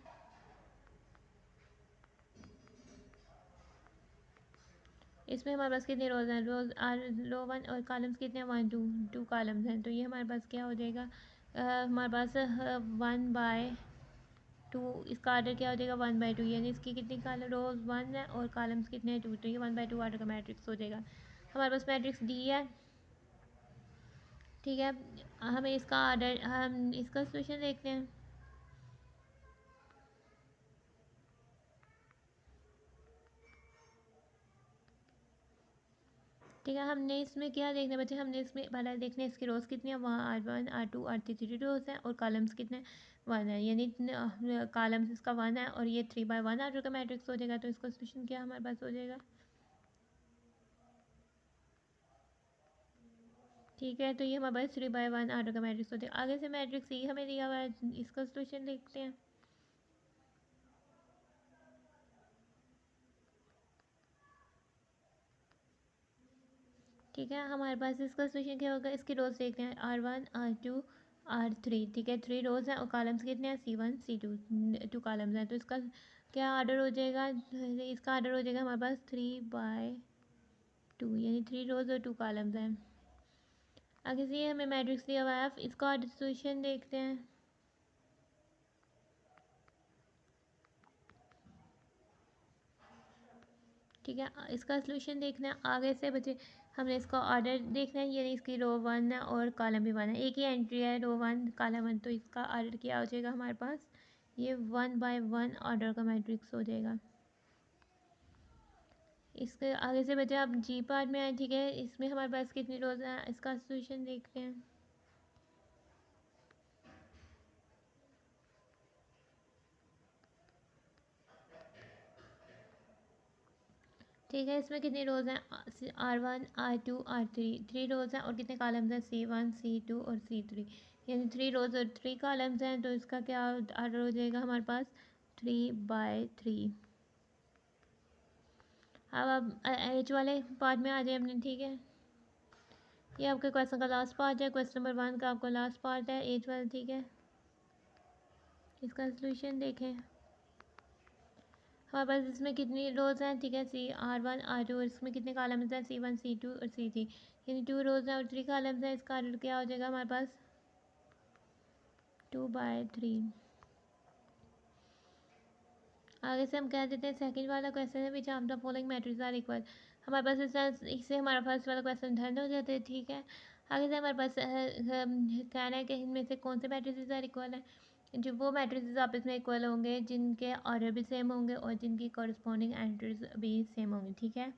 इसमें हमारे पास कितने रोज़ हैं, रो 1 और कॉलम्स कितने हैं, 1 2 2 कॉलम्स हैं, तो ये हमारे पास क्या हो जाएगा, हमारे पास 1/2, इसका ऑर्डर क्या हो जाएगा, 1/2, यानी इसकी कितनी कॉलम रोज 1 है और कॉलम्स कितने हैं, 2, तो ये 1/2 ऑर्डर का मैट्रिक्स हो जाएगा। हमारे पास मैट्रिक्स डी है, ठीक है। हमें इसका ऑर्डर, हम इसका सोल्यूशन देखते हैं, ठीक है। हमने इसमें क्या देखना है बच्चे, हमने इसमें पहले देखना है इसकी रोज़ कितनी है, वहाँ R1 R2 R3 3 रोज़ हैं और कॉलम्स कितने, 1 है, यानी कॉलम्स इसका 1 है और ये 3/1 ऑर्डर का मैट्रिक्स हो जाएगा, तो इसका सोल्यूशन क्या हमारे पास हो जाएगा, ठीक है, तो ये हमारे पास 3/1 ऑर्डर का मैट्रिक्स होता है। आगे से मैट्रिक्स ई हमें दिया हुआ है, इसका सोल्यूशन देखते हैं। ठीक है, हमारे पास इसका सोल्यूशन क्या होगा, इसकी रोज देखते हैं, R1 R2 R3। ठीक है, 3 रोज हैं और कॉलम्स कितने हैं, C1 C2, 2 कॉलम्स हैं। तो इसका क्या ऑर्डर हो जाएगा, इसका ऑर्डर हो जाएगा हमारे पास 3/2, यानी 3 रोज और 2 कॉलम्स हैं। आगे से ये हमें मैट्रिक्स दिया हुआ है, इसका ऑर्डर सोल्यूशन देखते हैं। ठीक है, इसका सोल्यूशन देखना है। आगे से बचे हमने इसका ऑर्डर देखना है, यानी इसकी रो 1 है और कॉलम भी 1 है, एक ही एंट्री है, रो 1 कॉलम 1। तो इसका ऑर्डर क्या हो जाएगा हमारे पास, ये 1/1 ऑर्डर का मैट्रिक्स हो जाएगा। इसके आगे से बचे आप जी पार्ट में आए। ठीक है, इसमें हमारे पास कितनी रोज हैं, इसका सोल्यूशन देखते हैं। ठीक है, इसमें कितनी रोज हैं, R1 R2 R3, 3 रोज हैं और कितने कॉलम्स हैं, C1 C2 और C3, यानी 3 रोज और 3 कॉलम्स हैं। तो इसका क्या ऑर्डर हो जाएगा हमारे पास, 3/3। अब आप एच वाले पार्ट में आ जाए अपने। ठीक है, ये आपके क्वेश्चन का लास्ट पार्ट है, क्वेश्चन नंबर 1 का आपका लास्ट पार्ट है, एच वाला। ठीक है, इसका सोल्यूशन देखें। हमारे पास इसमें कितनी रोज हैं, ठीक है, R1 R2, और इसमें कितने कॉलम्स हैं, C1 C2 और C3, यानी 2 रोज हैं और 3 कॉलम्स हैं। इसका ऑर्डर क्या हो जाएगा हमारे पास, 2/3। आगे से हम कह देते हैं सेकंड वाला क्वेश्चन है, which of the following matrix are equal. हमारे पास इससे हमारा फर्स्ट वाला क्वेश्चन डन हो जाता है। ठीक है, आगे से हमारे पास कहना है कि इनमें से कौन से मैट्रिक्स आर इक्वल है, जो वो मैट्रिक्स आपस में इक्वल होंगे जिनके ऑर्डर भी सेम होंगे और जिनकी कॉरस्पॉन्डिंग एंट्रीज भी सेम होंगी। ठीक है,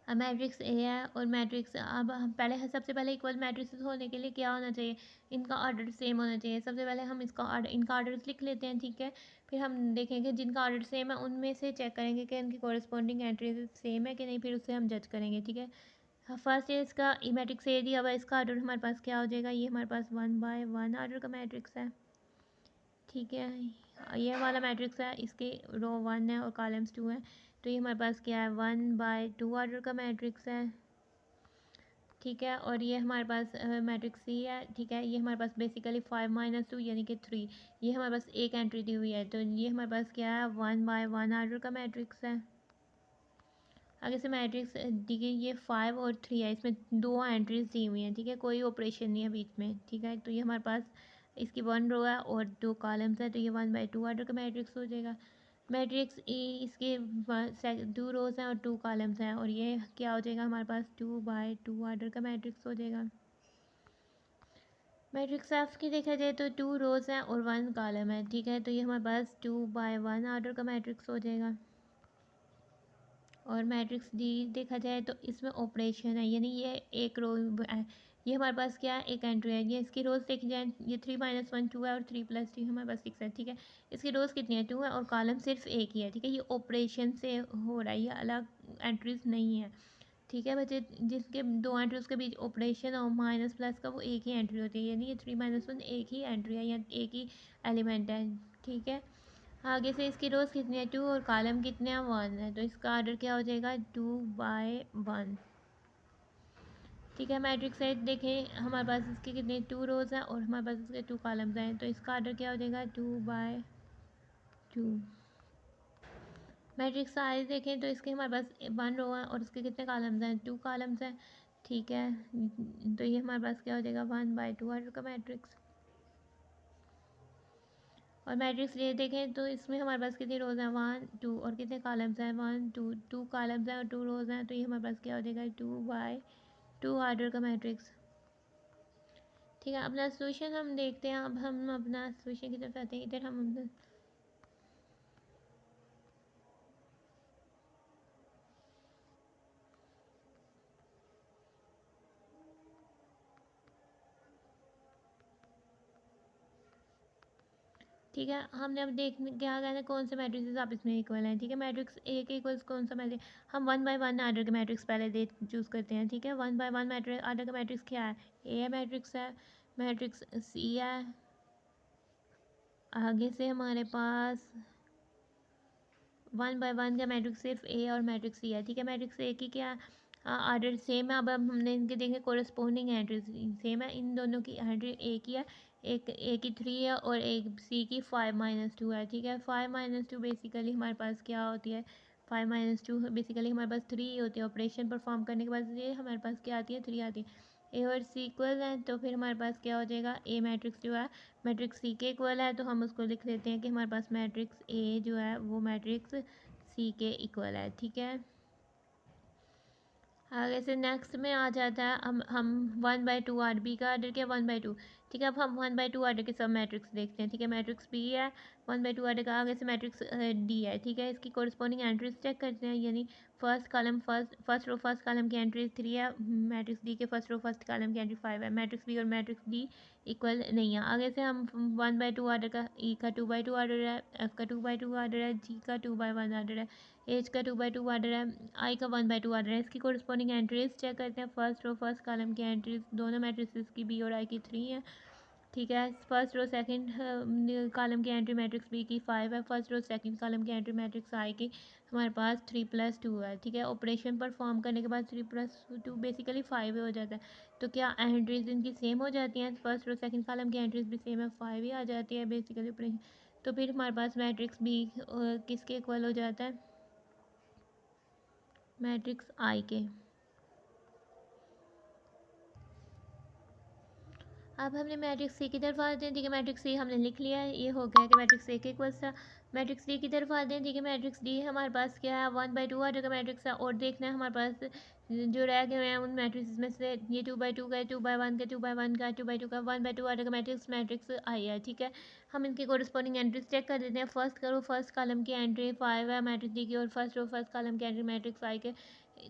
अब मैट्रिक्स ए है और मैट्रिक्स, अब हम पहले सबसे पहले इक्वल मैट्रिक्स होने के लिए क्या होना चाहिए, इनका ऑर्डर सेम होना चाहिए। सबसे पहले हम इनका ऑर्डर लिख लेते हैं। ठीक है, फिर हम देखेंगे जिनका ऑर्डर सेम है उनमें से चेक करेंगे कि उनकी कॉरस्पॉन्डिंग एंट्रीज सेम है कि नहीं, फिर उससे हम जज करेंगे। ठीक है, फर्स्ट है इसका मैट्रिक्स ए दिया हुआ है, इसका ऑर्डर हमारे पास क्या हो जाएगा, ये हमारे पास 1/1 ऑर्डर का मैट्रिक्स है। ठीक है, ये वाला मैट्रिक्स है, इसके रो 1 है और कॉलम्स 2 हैं। तो ये हमारे पास क्या है, 1/2 ऑर्डर का मैट्रिक्स है। ठीक है, और ये हमारे पास मैट्रिक्स सी है। ठीक है, ये हमारे पास बेसिकली 5 - 2 यानी कि 3, ये हमारे पास एक एंट्री दी हुई है। तो ये हमारे पास क्या है, 1/1 ऑर्डर का मैट्रिक्स है। आगे से मैट्रिक्स दी गई, ये 5 और 3 है, इसमें 2 एंट्रीज दी हुई हैं। ठीक है, कोई ऑपरेशन नहीं है बीच में। ठीक है, तो ये हमारे पास इसकी 1 रो है और 2 कॉलम्स है, तो ये 1/2 ऑर्डर का मैट्रिक्स हो जाएगा। मैट्रिक्स ई, इसके 2 रोज हैं और 2 कॉलम्स हैं, और ये क्या हो जाएगा हमारे पास, 2/2 ऑर्डर का मैट्रिक्स हो जाएगा। मैट्रिक्स एफ की देखा जाए तो 2 रोज हैं और 1 कॉलम है। ठीक है, तो ये हमारे पास 2/1 ऑर्डर का मैट्रिक्स हो जाएगा। और मैट्रिक्स डी देखा जाए तो इसमें ऑपरेशन है, यानी ये एक रो है, ये हमारे पास क्या है, एक एंट्री है। ये इसकी रोज़ देखी जाए, ये 3 - 1 2 है और 3 + 3 हमारे पास 6 है। ठीक है, इसकी रोज़ कितनी है, 2 है और कॉलम सिर्फ एक ही है। ठीक है, ये ऑपरेशन से हो रहा है, ये अलग एंट्रीज नहीं है। ठीक है बच्चे, जिसके 2 एंट्रीज के बीच ऑपरेशन और माइनस प्लस का, वो एक ही एंट्री होती है, यानी ये 3 - 1 एक ही एंट्री है या एक ही एलिमेंट है। ठीक है, आगे से इसकी रोज़ कितनी है, 2, और कॉलम कितने हैं, 1 है। तो इसका ऑर्डर क्या हो जाएगा, 2/1। ठीक है, मैट्रिक्स सेट देखें, हमारे पास इसके कितने 2 रोज़ हैं और हमारे पास इसके 2 कॉलम्स हैं। तो इसका ऑर्डर क्या हो जाएगा, 2/2। मैट्रिक्स साइज देखें तो इसके हमारे पास 1 रो है और इसके कितने कॉलम्स हैं, 2 कॉलम्स हैं। ठीक है, तो ये हमारे पास क्या हो जाएगा, 1/2 ऑर्डर का मैट्रिक्स। और मैट्रिक्स ये देखें तो इसमें हमारे पास कितनी रोज़ हैं, 1 2, और कितने कॉलम्स हैं, 1 2, 2 कॉलम्स हैं और 2 रोज़ हैं। तो ये हमारे पास क्या हो जाएगा, 2/2 ऑर्डर का मैट्रिक्स। ठीक है, अपना सोल्यूशन हम देखते हैं। अब हम अपना सोल्यूशन की तरफ आते हैं, इधर हम अपना ठीक है, हमने अब देख क्या कहना है कौन से मैट्रिक्स आप इसमें इक्वल हैं। ठीक है, मैट्रिक्स ए के इक्वल्स कौन सा मैट्रिक्स, हम 1 बाय 1 आर्डर के मैट्रिक्स पहले दे चूज़ करते हैं। ठीक है, 1 बाय 1 मैट्रिक्स आर्डर का मैट्रिक्स क्या है, ए मैट्रिक्स है, मैट्रिक्स सी है, आगे से हमारे पास 1 बाय 1 का मैट्रिक्स सिर्फ ए और मैट्रिक्स सी है। ठीक है, मैट्रिक्स ए की क्या आर्डर सेम है। अब हमने इनके देखें कोरस्पोंडिंग एंट्री सेम है, इन दोनों की एंट्री ए की है, एक ए की 3 है और एक सी की 5 - 2 है। ठीक है, 5 - 2 बेसिकली हमारे पास क्या होती है, 5 - 2 बेसिकली हमारे पास 3 होती है। ऑपरेशन परफॉर्म करने के बाद ये हमारे पास क्या आती है, 3 आती है। ए और सी इक्वल है तो फिर हमारे पास क्या हो जाएगा, ए मैट्रिक्स जो है मैट्रिक्स सी के इक्वल है, तो हम उसको लिख लेते हैं कि हमारे पास मैट्रिक्स ए जो है वो मैट्रिक्स सी के इक्वल है। ठीक है, आगे से नेक्स्ट में आ जाता है हम 1/2 आर बी का आर्डर क्या 1/2। ठीक है, अब हम 1/2 आर्डर के सब मैट्रिक्स देखते हैं। ठीक है, मैट्रिक्स बी है 1/2 आर्डर का, आगे से मैट्रिक्स डी है। ठीक है, इसकी कोरस्पोंडिंग एंट्रीज चेक करते हैं, यानी first column first row first column की एंट्री 3 है, मैट्रिक्स डी के फर्स्ट रो फर्स्ट कॉलम की एंट्री 5 है। मैट्रिक्स बी और मैट्रिक्स डी इक्वल नहीं है। आगे से हम 1/2 आर्डर का ई का 2/2 आर्डर है, एफ का 2/2 आर्डर है, जी का 2/1 आर्डर है, एच का 2/2 आर्डर है, आई का 1/2 आर्डर है। इसकी कोरस्पोंडिंग एंट्रीज चेक करते हैं, फर्स्ट रो फर्स्ट कॉलम की एंट्रीज दोनों मैट्रिक्स की बी और आई की 3 है। ठीक है, फर्स्ट रो सेकंड कॉलम की एंट्री मैट्रिक्स बी की 5 है, फर्स्ट रो सेकंड कॉलम की एंट्री मैट्रिक्स आई की हमारे पास 3+2 है। ठीक है, ऑपरेशन परफॉर्म करने के बाद 3+2 बेसिकली 5 हो जाता है। तो क्या एंट्रीज इनकी सेम हो जाती हैं, फर्स्ट रो सेकंड कॉलम की एंट्रीज भी सेम है, 5 ही आ जाती है बेसिकली ऑपरेशन। तो फिर हमारे पास मैट्रिक्स बी किसके इक्वल हो जाता है, मैट्रिक्स आई के। अब हमने मैट्रिक्स सी की तरफ आते हैं। ठीक है, मैट्रिक्स सी हमने लिख लिया है, ये हो गया कि मैट्रिक्स ए के इक्वल्स था। मैट्रिक्स डी की तरफ आते हैं। ठीक है, मैट्रिक्स डी हमारे पास क्या है 1/2 आर्डर का मैट्रिक्स है, और देखना है हमारे पास जो रह गए हैं उन मैट्रिक्स में से ये 2/2 का 2/1 का 2/1 का 2/2 का 1/2 आर्डर का मैट्रिक्स मैट्रिक्स आई है। ठीक है, हम इनकी कोरिस्पोंडिंग एंट्रीज चेक कर देते हैं। फर्स्ट करो फर्स्ट कॉलम की एंट्री 5 है मैट्रिक्स डी की, और फर्स्ट रो फर्स्ट कॉलम की एंट्री मैट्रिक्स आई के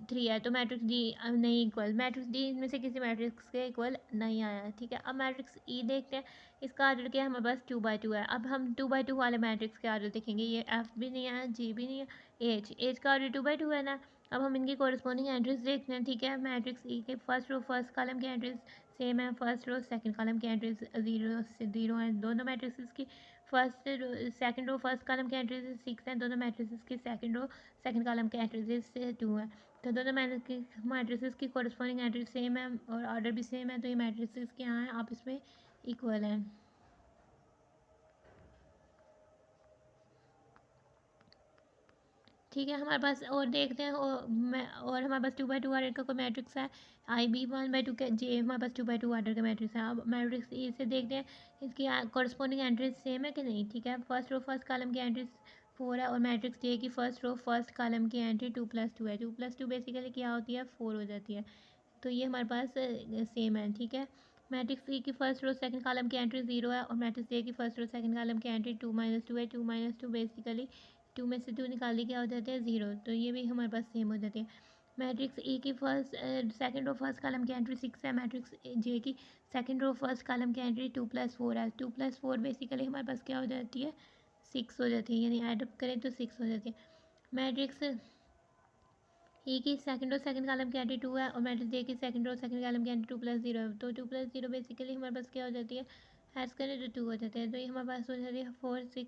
3 है, तो मैट्रिक्स डी नहीं इक्वल, मैट्रिक्स डी इनमें से किसी मैट्रिक्स के इक्वल नहीं आया है। ठीक है, अब मैट्रिक्स ई देखते हैं, इसका आर्डर क्या है, हमारे पास 2/2 है। अब हम 2/2 वाले मैट्रिक्स के आर्डर देखेंगे, ये एफ भी नहीं है, जी भी नहीं है, एच का आर्डर 2/2 है ना। अब हम इनकी कोरिस्पोंडिंग एंट्रीज देखते हैं। ठीक है, मैट्रिक्स ई के फर्स्ट रो फर्स्ट कॉलम की एंट्रीज सेम है, फर्स्ट रो सेकंड कॉलम की एंट्रीज 0 से 0 है, दोनों मैट्रिक्स की first second row first column की एंट्रीज 6 हैं, दोनों मैट्रिक्स की सेकंड रो सेकंड कॉलम की एंट्रीज 2 है। तो दोनों मैट्रिसेस की कोरस्पोंडिंग एंट्री सेम है और ऑर्डर भी सेम है, तो ये मैट्रिसेस क्या हैं आप इसमें इक्वल हैं। ठीक है, हमारे पास और देखते हैं और हमारे पास 2/2 आर्डर का कोई मैट्रिक्स है, आई बी 1/2 का, जे हमारे पास 2/2 आर्डर का मैट्रिक्स है। अब मैट्रिक्स ई से देखते हैं इसकी कोरस्पोंडिंग एंट्रीज सेम है कि नहीं। ठीक है, फर्स्ट रो फर्स्ट कॉलम की एंट्रीज 4 है, और मैट्रिक्स जे की फर्स्ट रो फर्स्ट कॉलम की एंट्री 2+2 है, 2+2 बेसिकली क्या होती है 4 हो जाती है, तो ये हमारे पास सेम है। ठीक है, मैट्रिक्स ई की फर्स्ट रो सेकंड कॉलम की एंट्री 0 है, और मैट्रिक्स ए की फर्स्ट रो सेकंड कॉलम की एंट्री 2-2 है, 2-2 बेसिकली 2 में से 2 निकालने क्या हो जाता है 0, तो ये भी हमारे पास सेम हो जाती है। मैट्रिक्स ई की first second row first column की एंट्री 6 है, मैट्रिक्स जे की सेकंड रो फर्स्ट कॉलम की एंट्री 2+4 है, 2+4 बेसिकली हमारे पास क्या हो जाती है 6 हो जाती है, यानी एडअप करें तो 6 हो जाती है। मैट्रिक्स ए की सेकंड और सेकंड कॉलम की एंट्री 2 है, और मैट्रिक्स ए की सेकंड और सेकंड कॉलम की एंट्री 2+0 है, तो 2+0 बेसिकली हमारे पास क्या हो जाती है हैश करें तो 2 हो जाता है, तो ये हमारे पास हो जाती है 4 6,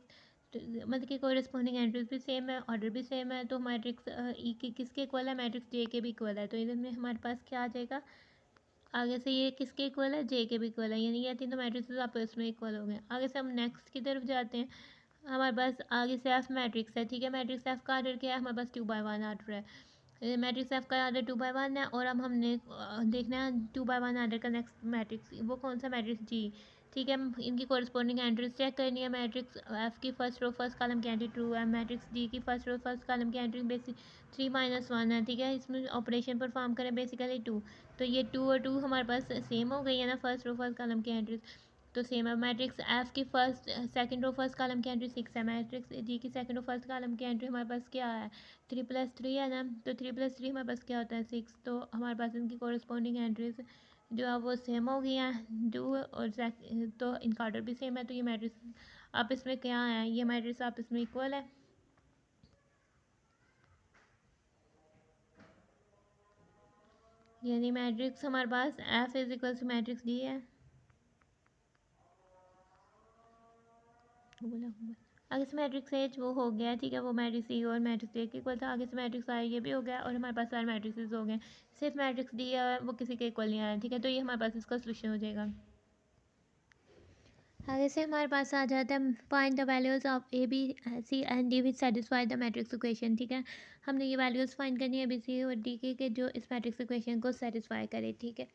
मतलब कि कोरिस्पोंडिंग एंट्रीज भी सेम है, ऑर्डर भी सेम है, तो मैट्रिक्स ई के किसके इक्वल है, मैट्रिक्स जे के भी इक्वल है, तो इसमें हमारे पास क्या आ जाएगा आगे से ये किसके इक्वल है जे के भी इक्वल है, यानी ये तीनों मैट्रिक्स आपस में इक्वल हो गए। आगे से हम नेक्स्ट की तरफ जाते हैं, हमारे पास आगे से एफ मैट्रिक्स है। ठीक है, मैट्रिक्स एफ का आर्डर क्या है, हमारे पास 2/1 आर्डर है, मैट्रिक्स एफ का आर्डर 2/1 है, और अब हमने देखना है 2/1 आर्डर का नेक्स्ट मैट्रिक्स वो कौन सा मैट्रिक्स जी। ठीक है, इनकी कोरिस्पोंडिंग एंट्रीज चेक करनी है, मैट्रिक्स एफ की फर्स्ट रो फर्स्ट कॉलम की एंट्री 2 है, मैट्रिक्स डी की फर्स्ट रो फर्स्ट कॉलम की एंट्री बेसिक 3-1 है। ठीक है, इसमें ऑपरेशन परफॉर्म करें बेसिकली 2, तो ये 2 और 2 हमारे पास सेम हो गई है ना, फर्स्ट रो फर्स्ट कॉलम की एंट्रीज तो सेम है। मैट्रिक्स एफ की first second row first column की एंट्री 6 है, मैट्रिक्स जी की सेकंड रो फर्स्ट कॉलम की एंट्री हमारे पास क्या है 3+3 है ना, तो 3+3 हमारे पास क्या होता है 6, तो हमारे पास इनकी कोरिस्पोंडिंग एंट्रीज जो है वो सेम हो गई हैं 2 और तो इनका ऑर्डर भी सेम है, तो ये मैट्रिक्स आपस में क्या है, ये मैट्रिक्स आपस में इक्वल है। यानी मैट्रिक्स हमारे पास F is equal to matrix D है। आगे से मैट्रिक्स एच वो हो गया, ठीक है, वो मैट्रिक्स ई और मैट्रिक्स ए के इक्वल था। आगे से मैट्रिक्स आई ये भी हो गया और हमारे पास सारे मैट्रिक्स हो गए। सिर्फ मैट्रिक्स डी है वो किसी के इक्वल नहीं आया, ठीक है, तो ये हमारे पास इसका सोल्यूशन हो जाएगा। आगे से हमारे पास आ जाता है find the values of A B C and D which satisfy the matrix equation, ठीक है। हमने ये वैल्यूज़ फाइंड करनी है ए बी सी और डी के जो इस मैट्रिक्स इक्वेशन को सेटिस्फाई करे, ठीक है।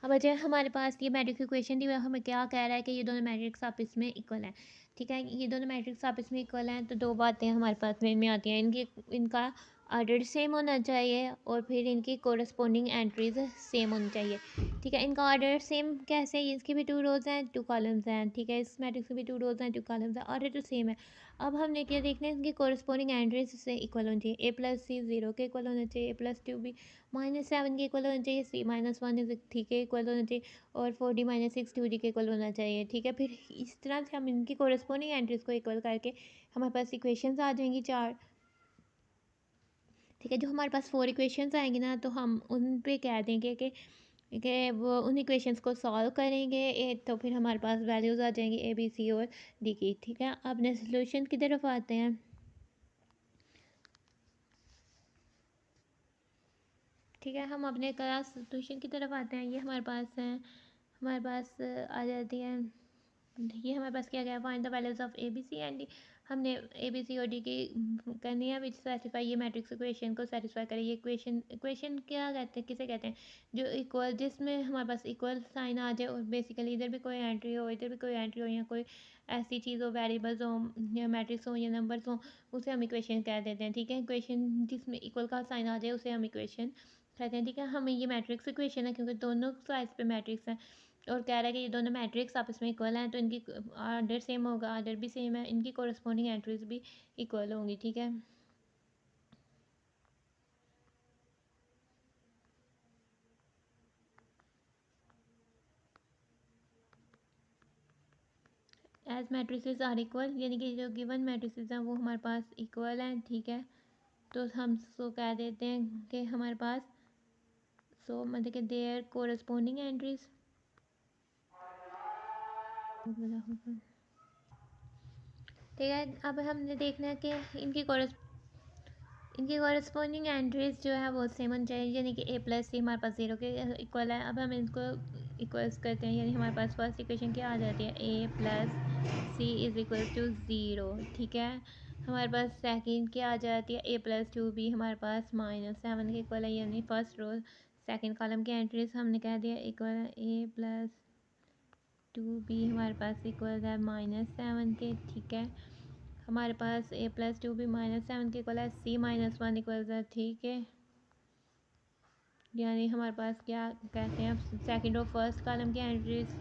अब अच्छा हमारे पास ये मैट्रिक्स इक्वेशन दी हुई है, हमें क्या कह रहा है कि ये दोनों मैट्रिक्स आपस में इक्वल हैं, ठीक है। ये दोनों मैट्रिक्स आपस में इक्वल हैं तो दो बातें हमारे पास में आती हैं, इनका ऑर्डर सेम होना चाहिए और फिर इनकी कोरस्पोंडिंग एंट्रीज सेम होनी चाहिए, ठीक है। इनका ऑर्डर सेम कैसे, इसकी भी 2 रोज़ हैं 2 कॉलम्स हैं, ठीक है। इस मैट्रिक्स की भी 2 रोज़ हैं 2 कॉलम्स हैं, ऑर्डर तो सेम है। अब हमने क्या देखना है, इनकी कोरस्पोंडिंग एंट्रीज से इक्वल होनी चाहिए। ए प्लस सी 0 के इक्वल होना चाहिए, ए प्लस 2 भी -7 के इक्वल होना चाहिए, सी -1 इज ठीक है इक्वल होना चाहिए और 4d -6 2d के इक्वल होना चाहिए, ठीक है। फिर इस तरह से हम इनकी कोरस्पोंडिंग एंट्रीज को इक्वल करके हमारे पास इक्वेशंस आ जाएंगी 4, ठीक है। जो हमारे पास 4 इक्वेशंस आएंगी ना तो हम उन पे कह देंगे कि वो उन इक्वेशंस को सॉल्व करेंगे तो फिर हमारे पास वैल्यूज़ आ जाएंगी ए बी सी और डी की, ठीक है। अब नेक्स्ट सोल्यूशन की तरफ आते हैं, ठीक है। हम अपने क्लास सोल्यूशन की तरफ आते हैं। ये हमारे पास है, हमारे पास आ जाती है, ये हमारे पास क्या गया, find the values of A B C and D. हमने ए बी सी और डी की करनी है विच सेटिस्फाई ये मैट्रिक्स इक्वेशन को सेटिस्फाई करे। ये इक्वेशन क्या कहते हैं, किसे कहते हैं, जो इक्वल, जिसमें हमारे पास इक्वल साइन आ जाए और बेसिकली इधर भी कोई एंट्री हो इधर भी कोई एंट्री हो या कोई ऐसी चीज़ हो, वेरिएबल्स हो या मैट्रिक्स हो या नंबर्स हो, उसे हम इक्वेशन कह देते हैं, ठीक है। इक्वेशन जिसमें इक्वल का साइन आ जाए उसे हम इक्वेशन कहते हैं, ठीक है। हमें ये मैट्रिक्स इक्वेशन है क्योंकि दोनों साइड पे मैट्रिक्स हैं और कह रहा है कि ये दोनों मैट्रिक्स आपस में इक्वल हैं तो इनकी आर्डर सेम होगा, आर्डर भी सेम है, इनकी कोरस्पोंडिंग एंट्रीज भी इक्वल होंगी, ठीक है। एज मैट्रिसेस आर इक्वल, यानी कि जो गिवन मैट्रिसेस हैं वो हमारे पास इक्वल हैं, ठीक है। तो हम सो कह देते हैं कि हमारे पास सो मतलब कि देयर कोरस्पोंडिंग एंट्रीज, ठीक है। अब हमने देखना है कि इनकी कॉरस्पॉन्डिंग एंट्रीज जो है वो सेम होनी चाहिए, यानी कि ए प्लस सी हमारे पास 0 के इक्वल है। अब हम इनको इक्वल्स करते हैं, यानी हमारे पास फर्स्ट इक्वेशन क्या आ जाती है, A plus C is equal to 0, ठीक है। हमारे पास सेकंड क्या आ जाती है, ए प्लस 2b हमारे पास -7 के इक्वल है, यानी फर्स्ट रो सेकंड कॉलम की एंट्रीज हमने कह दिया इक्वल है। ए प्लस 2b हमारे पास इक्वल है -7 के, ठीक है। हमारे पास ए प्लस 2b -7 के इक्वल है, सी -1 इक्वल है, ठीक है। यानी हमारे पास क्या कहते हैं, सेकंड और फर्स्ट कॉलम की एंट्रीज,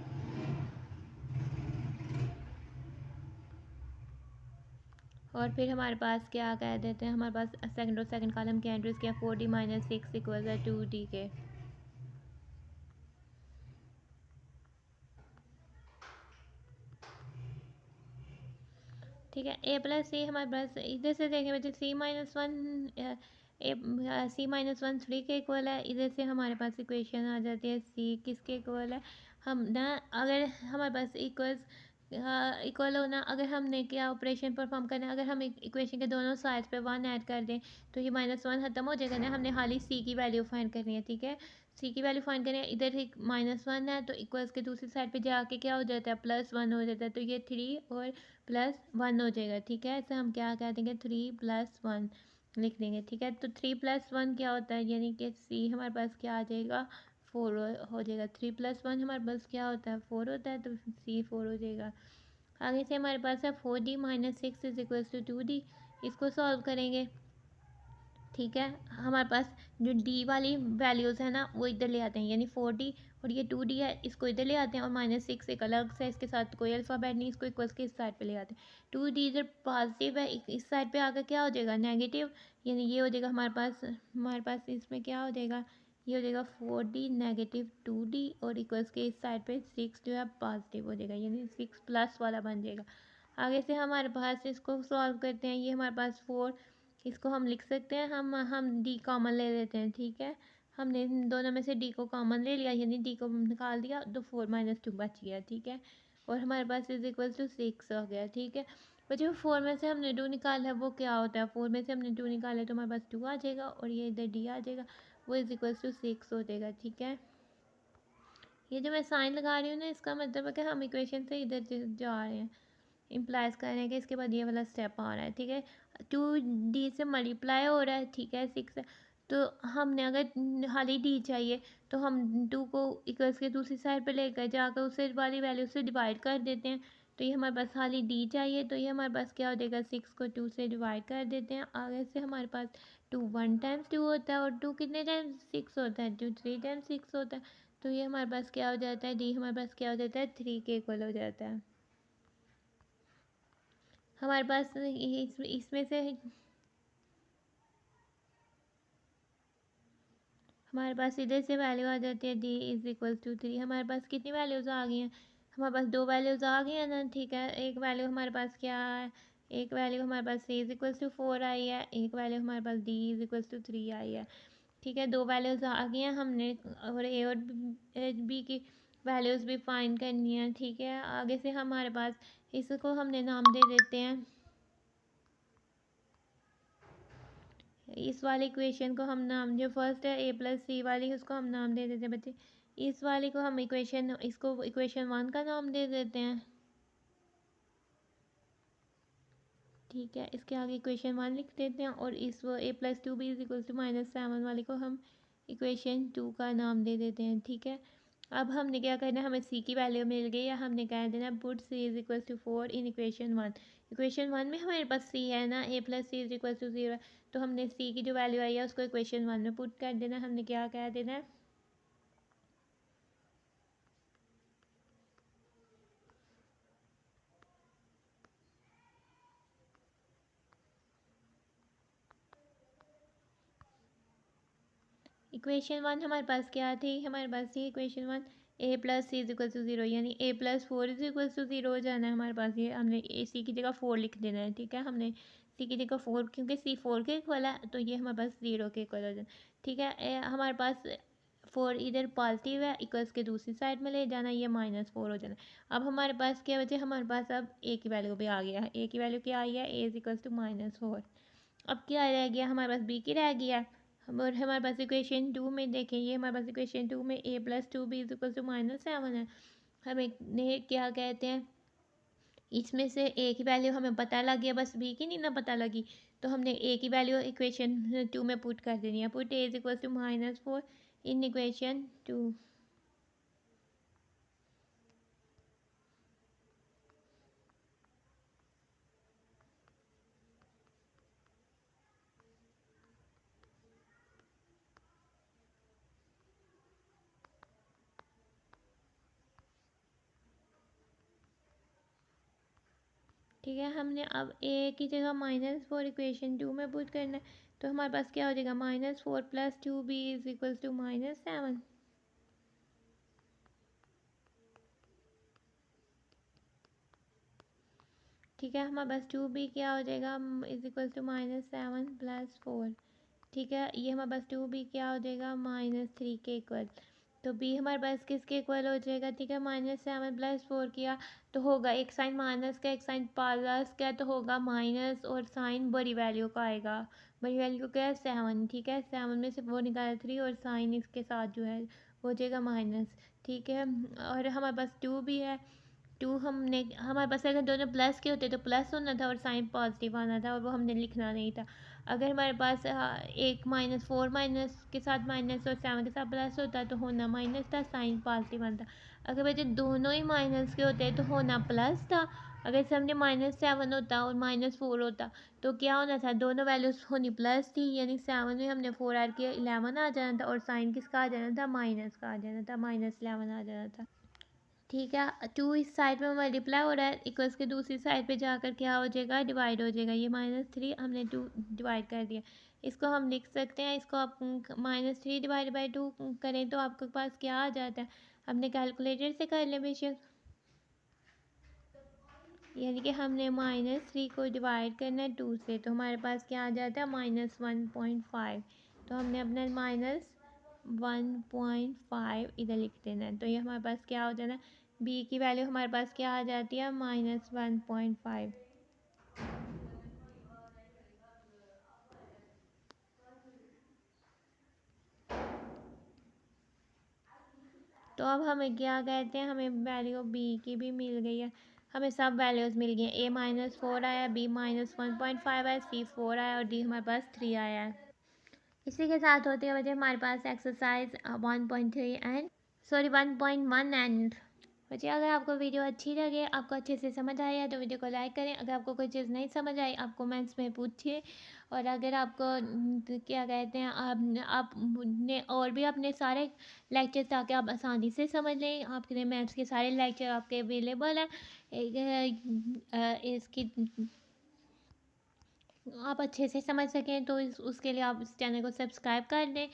और फिर हमारे पास क्या कह देते हैं, हमारे पास सेकंड और सेकंड कॉलम की एंट्रीज क्या, 4d -6 इक्वल है 2d के, ठीक है। ए प्लस सी हमारे पास इधर से देखें बच्चे C-1 C-1 3 के इक्वल है, इधर से हमारे पास इक्वेशन आ जाती है सी किसके इक्वल है। हम ना अगर हमारे पास इक्वल होना, अगर हमने क्या ऑपरेशन परफॉर्म करना है, अगर हम इक्वेशन के दोनों साइड्स पे 1 ऐड कर दें तो ये -1 ख़त्म हो जाएगा ना। हमने खाली सी की वैल्यू फाइंड करनी है, ठीक है। सी की वैल्यू फाइंड करनी है, इधर एक -1 है तो इक्वल्स के दूसरी साइड पे जाके क्या हो जाता है, +1 हो जाता है, तो ये 3 और +1 हो जाएगा, ठीक है। ऐसे हम क्या कह देंगे, 3 + 1 लिख देंगे, ठीक है। तो 3 + 1 क्या होता है, यानी कि सी हमारे पास क्या आ जाएगा, 4 हो जाएगा। 3 + 1 हमारे पास क्या होता है, 4 होता है, तो सी 4 हो जाएगा। आगे से हमारे पास है 4d -6 is equal to 2d, इसको सॉल्व करेंगे, ठीक है। हमारे पास जो d वाली वैल्यूज़ है ना वो इधर ले आते हैं, यानी 4d और ये 2d है इसको इधर ले आते हैं और -6 एक अलग से, इसके साथ कोई अल्फ़ाबेट नहीं, इसको इक्वल्स के इस साइड पे ले आते हैं। 2d इधर पॉजिटिव है, इस साइड पे आकर क्या हो जाएगा, नेगेटिव, यानी ये हो जाएगा हमारे पास इसमें क्या हो जाएगा, ये हो जाएगा 4d -2d और इक्वल्स के इस साइड पे 6 जो है पॉजिटिव हो जाएगा, यानी 6 प्लस वाला बन जाएगा। आगे से हमारे पास इसको सॉल्व करते हैं, ये हमारे पास 4, इसको हम लिख सकते हैं, हम डी कॉमन ले लेते हैं, ठीक है। हमने दोनों में से डी को कॉमन ले लिया, यानी डी को निकाल दिया तो 4 - 2 बच गया, ठीक है। और हमारे पास इज इक्वल टू 6 हो गया, ठीक है। पर जो 4 में से हमने 2 निकाला है वो क्या होता है, 4 में से हमने 2 निकाले तो हमारे पास 2 आ जाएगा और ये इधर डी आ जाएगा, वो इज इक्वल टू 6 हो जाएगा, ठीक है। ये जो मैं साइन लगा रही हूँ ना, इसका मतलब है कि हम इक्वेशन से इधर जा रहे हैं, इम्प्लाइज कर रहे हैं कि इसके बाद ये वाला स्टेप आ रहा है, ठीक है। 2D से मल्टीप्लाई हो रहा है, ठीक है, 6 है। तो हमने अगर खाली डी चाहिए तो हम 2 को इक्वल्स के दूसरी साइड पे लेकर जाकर उससे वाली वैल्यू से डिवाइड कर देते हैं, तो ये हमारे पास खाली डी चाहिए, तो ये हमारे पास क्या हो जाएगा, 6 को 2 से डिवाइड कर देते हैं। आगे से हमारे पास 2 1 टाइम्स 2 होता है और 2 कितने टाइम्स 6 होता है, 2 3 टाइम्स 6 होता है, तो ये हमारे पास क्या हो जाता है, डी हमारे पास क्या हो जाता है, 3 के इक्वल हो जाता है। हमारे पास इसमें से हमारे पास इधर से वैल्यू आ जाती है डी इज इक्वल टू 3। हमारे पास कितनी वैल्यूज़ आ गई हैं, हमारे पास 2 वैल्यूज़ आ गई हैं ना, ठीक है। एक वैल्यू हमारे पास क्या है, एक वैल्यू हमारे पास सी इज इक्वल टू 4 आई है, एक वैल्यू हमारे पास डी इज इक्वल टू 3 आई है, ठीक है। 2 वैल्यूज़ आ गई हैं हमने, और ए और बी की वैल्यूज़ भी फाइंड करनी है, ठीक है। आगे से हमारे पास इसको हमने नाम दे देते हैं, इस वाली इक्वेशन को हम नाम, जो फर्स्ट है ए प्लस सी वाली, उसको हम नाम दे देते हैं बच्चे। इस वाली को हम इसको इक्वेशन 1 का नाम दे देते हैं, ठीक है। इसके आगे इक्वेशन 1 लिख देते हैं, और इस A plus 2 B is equal to -7 वाली को हम इक्वेशन 2 का नाम दे देते हैं, ठीक है। अब हमने क्या करना है, हमें सी की वैल्यू मिल गई है, हमने कह देना put C is equal to 4 in equation 1। Equation 1 में हमारे पास सी है ना, A plus C is equal to 0, तो हमने सी की जो वैल्यू आई है उसको इक्वेशन 1 में पुट कर देना। हमने क्या कह देना है, इक्वेशन 1 हमारे पास क्या थी, हमारे पास थी equation 1 A plus C is equal to 0, यानी A plus 4 is equal to 0 हो जाना है हमारे पास। ये हमने ए सी की जगह 4 लिख देना है, ठीक है। हमने सी की जगह 4, क्योंकि सी 4 के इक्वल है, तो ये हमारे पास 0 के इक्वल हो जाना, ठीक है। हमारे पास 4 इधर पॉजिटिव है, इक्वल्स के दूसरी साइड में ले जाना, ये -4 हो जाना। अब हमारे पास क्या बचे, हमारे पास अब ए की वैल्यू भी आ गया है, ए की वैल्यू क्या आई है, ए इज इक्वल टू -4। अब क्या रह गया हमारे पास, बी की रह गया। और हमारे पास इक्वेशन 2 में देखें, ये हमारे पास इक्वेशन 2 में A plus 2 B is equal to -7 है। हमें क्या कहते हैं, इसमें से ए की वैल्यू हमें पता लग गया, बस बी की नहीं ना पता लगी, तो हमने ए की वैल्यू इक्वेशन 2 में पुट कर देनी है। Put A is equal to -4 in equation 2। ठीक है, हमने अब ए की जगह -4 इक्वेशन 2 में पुट करना है, तो हमारे पास क्या हो जाएगा, -4 plus 2 B is equal to -7, ठीक है। हमारे पास 2b क्या हो जाएगा, इज इक्वल टू -7 प्लस 4, ठीक है। ये हमारे पास 2b क्या हो जाएगा, -3 के इक्वल, तो b हमारे पास किसके इक्वल हो जाएगा, ठीक है। -7 प्लस 4 किया तो होगा, एक साइन माइनस का एक साइन प्लस का, तो होगा माइनस, और साइन बड़ी वैल्यू का आएगा, बड़ी वैल्यू क्या है, 7, ठीक है। 7 में से 4 निकाला 3, और साइन इसके साथ जो है हो जाएगा माइनस, ठीक है। और हमारे पास 2 भी है, 2 हमने, हमारे पास अगर दोनों प्लस के होते तो प्लस होना था और साइन पॉजिटिव आना था, और वो हमने लिखना नहीं था। अगर हमारे पास एक -4 माइनस के साथ माइनस और 7 के साथ प्लस होता तो होना माइनस था, साइन पॉजिटिव आना था। अगर बच्चे दोनों ही माइनस के होते तो होना प्लस था। अगर सामने -7 होता और -4 होता तो क्या होना था, दोनों वैल्यूज होनी प्लस थी, यानी 7 में हमने 4 ऐड किया, 11 आ जाना था, और साइन किसका आ जाना था, माइनस का आ जाना था, -11 आ जाना था, ठीक है। 2 इस साइड में मल्टीप्लाई हो रहा है, इक्वल्स के दूसरी साइड पे जाकर क्या हो जाएगा, डिवाइड हो जाएगा। ये -3 हमने 2 डिवाइड कर दिया, इसको हम लिख सकते हैं, इसको आप -3 डिवाइड बाई 2 करें तो आपके पास क्या आ जाता है, अपने कैलकुलेटर से कर लें बेशक। यानी कि हमने -3 को डिवाइड करना है 2 से, तो हमारे पास क्या आ जाता है -1.5। तो हमने अपना -1.5 इधर लिख देना है। तो ये हमारे पास क्या हो जाना है, बी की वैल्यू हमारे पास क्या आ जाती है -1.5। तो अब हमें क्या कहते हैं, हमें वैल्यू बी की भी मिल गई है, हमें सब वैल्यूज़ मिल गई हैं। A-4 आया, B-1.5 आया, C 4 आया और D हमारे पास 3 आया है। इसी के साथ होते हुए हमारे पास एक्सरसाइज 1.3 एंड 1.1 एंड बच्चे, अगर आपको वीडियो अच्छी लगे, आपको अच्छे से समझ आया तो वीडियो को लाइक करें। अगर आपको कोई चीज़ नहीं समझ आई, आप कमेंट्स में पूछिए। और अगर आपको क्या कहते हैं, आपने और भी अपने सारे लेक्चर, ताकि आप आसानी से समझ लें, आपके लिए मैथ्स के सारे लेक्चर आपके अवेलेबल हैं। इसकी आप अच्छे से समझ सकें तो उसके लिए आप इस चैनल को सब्सक्राइब कर दें।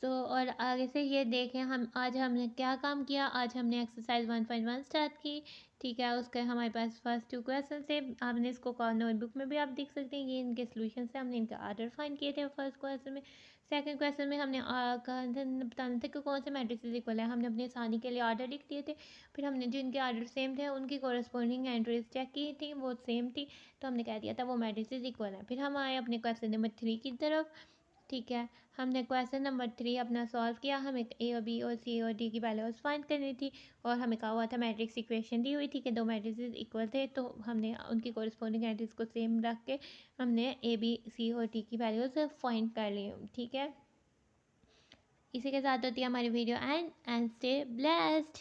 तो और आगे से ये देखें, हम आज हमने क्या काम किया। आज हमने एक्सरसाइज 1.1 स्टार्ट की, ठीक है। उसके हमारे पास फर्स्ट 2 क्वेश्चन थे, आपने इसको नोटबुक में भी आप देख सकते हैं। ये इनके सोल्यूशन से हमने इनका आर्डर फाइंड किए थे फर्स्ट क्वेश्चन में। सेकंड क्वेश्चन में हमने बताना था कि कौन से मैट्रिसेस इक्वल है, हमने अपनी आसानी के लिए आर्डर लिख दिए थे। फिर हमने जिनके आर्डर सेम थे उनकी कोरस्पॉन्डिंग एंट्रीज चेक की थी, वो सेम थी, तो हमने कह दिया था वो मैट्रिसेस इक्वल है। फिर हम आए अपने क्वेश्चन नंबर 3 की तरफ, ठीक है। हमने क्वेश्चन नंबर 3 अपना सॉल्व किया। हमें ए और बी और सी और डी की वैल्यूज फाइंड करनी थी, और हमें कहा हुआ था मैट्रिक्स इक्वेशन दी हुई थी कि दो मैट्रिसेस इक्वल थे, तो हमने उनकी कोरिस्पोंडिंग एंट्रीज को सेम रख के हमने ए बी सी और डी की वैल्यूज फाइंड कर ली, ठीक है। इसी के साथ होती है हमारी वीडियो एंड स्टे ब्लेस्ड।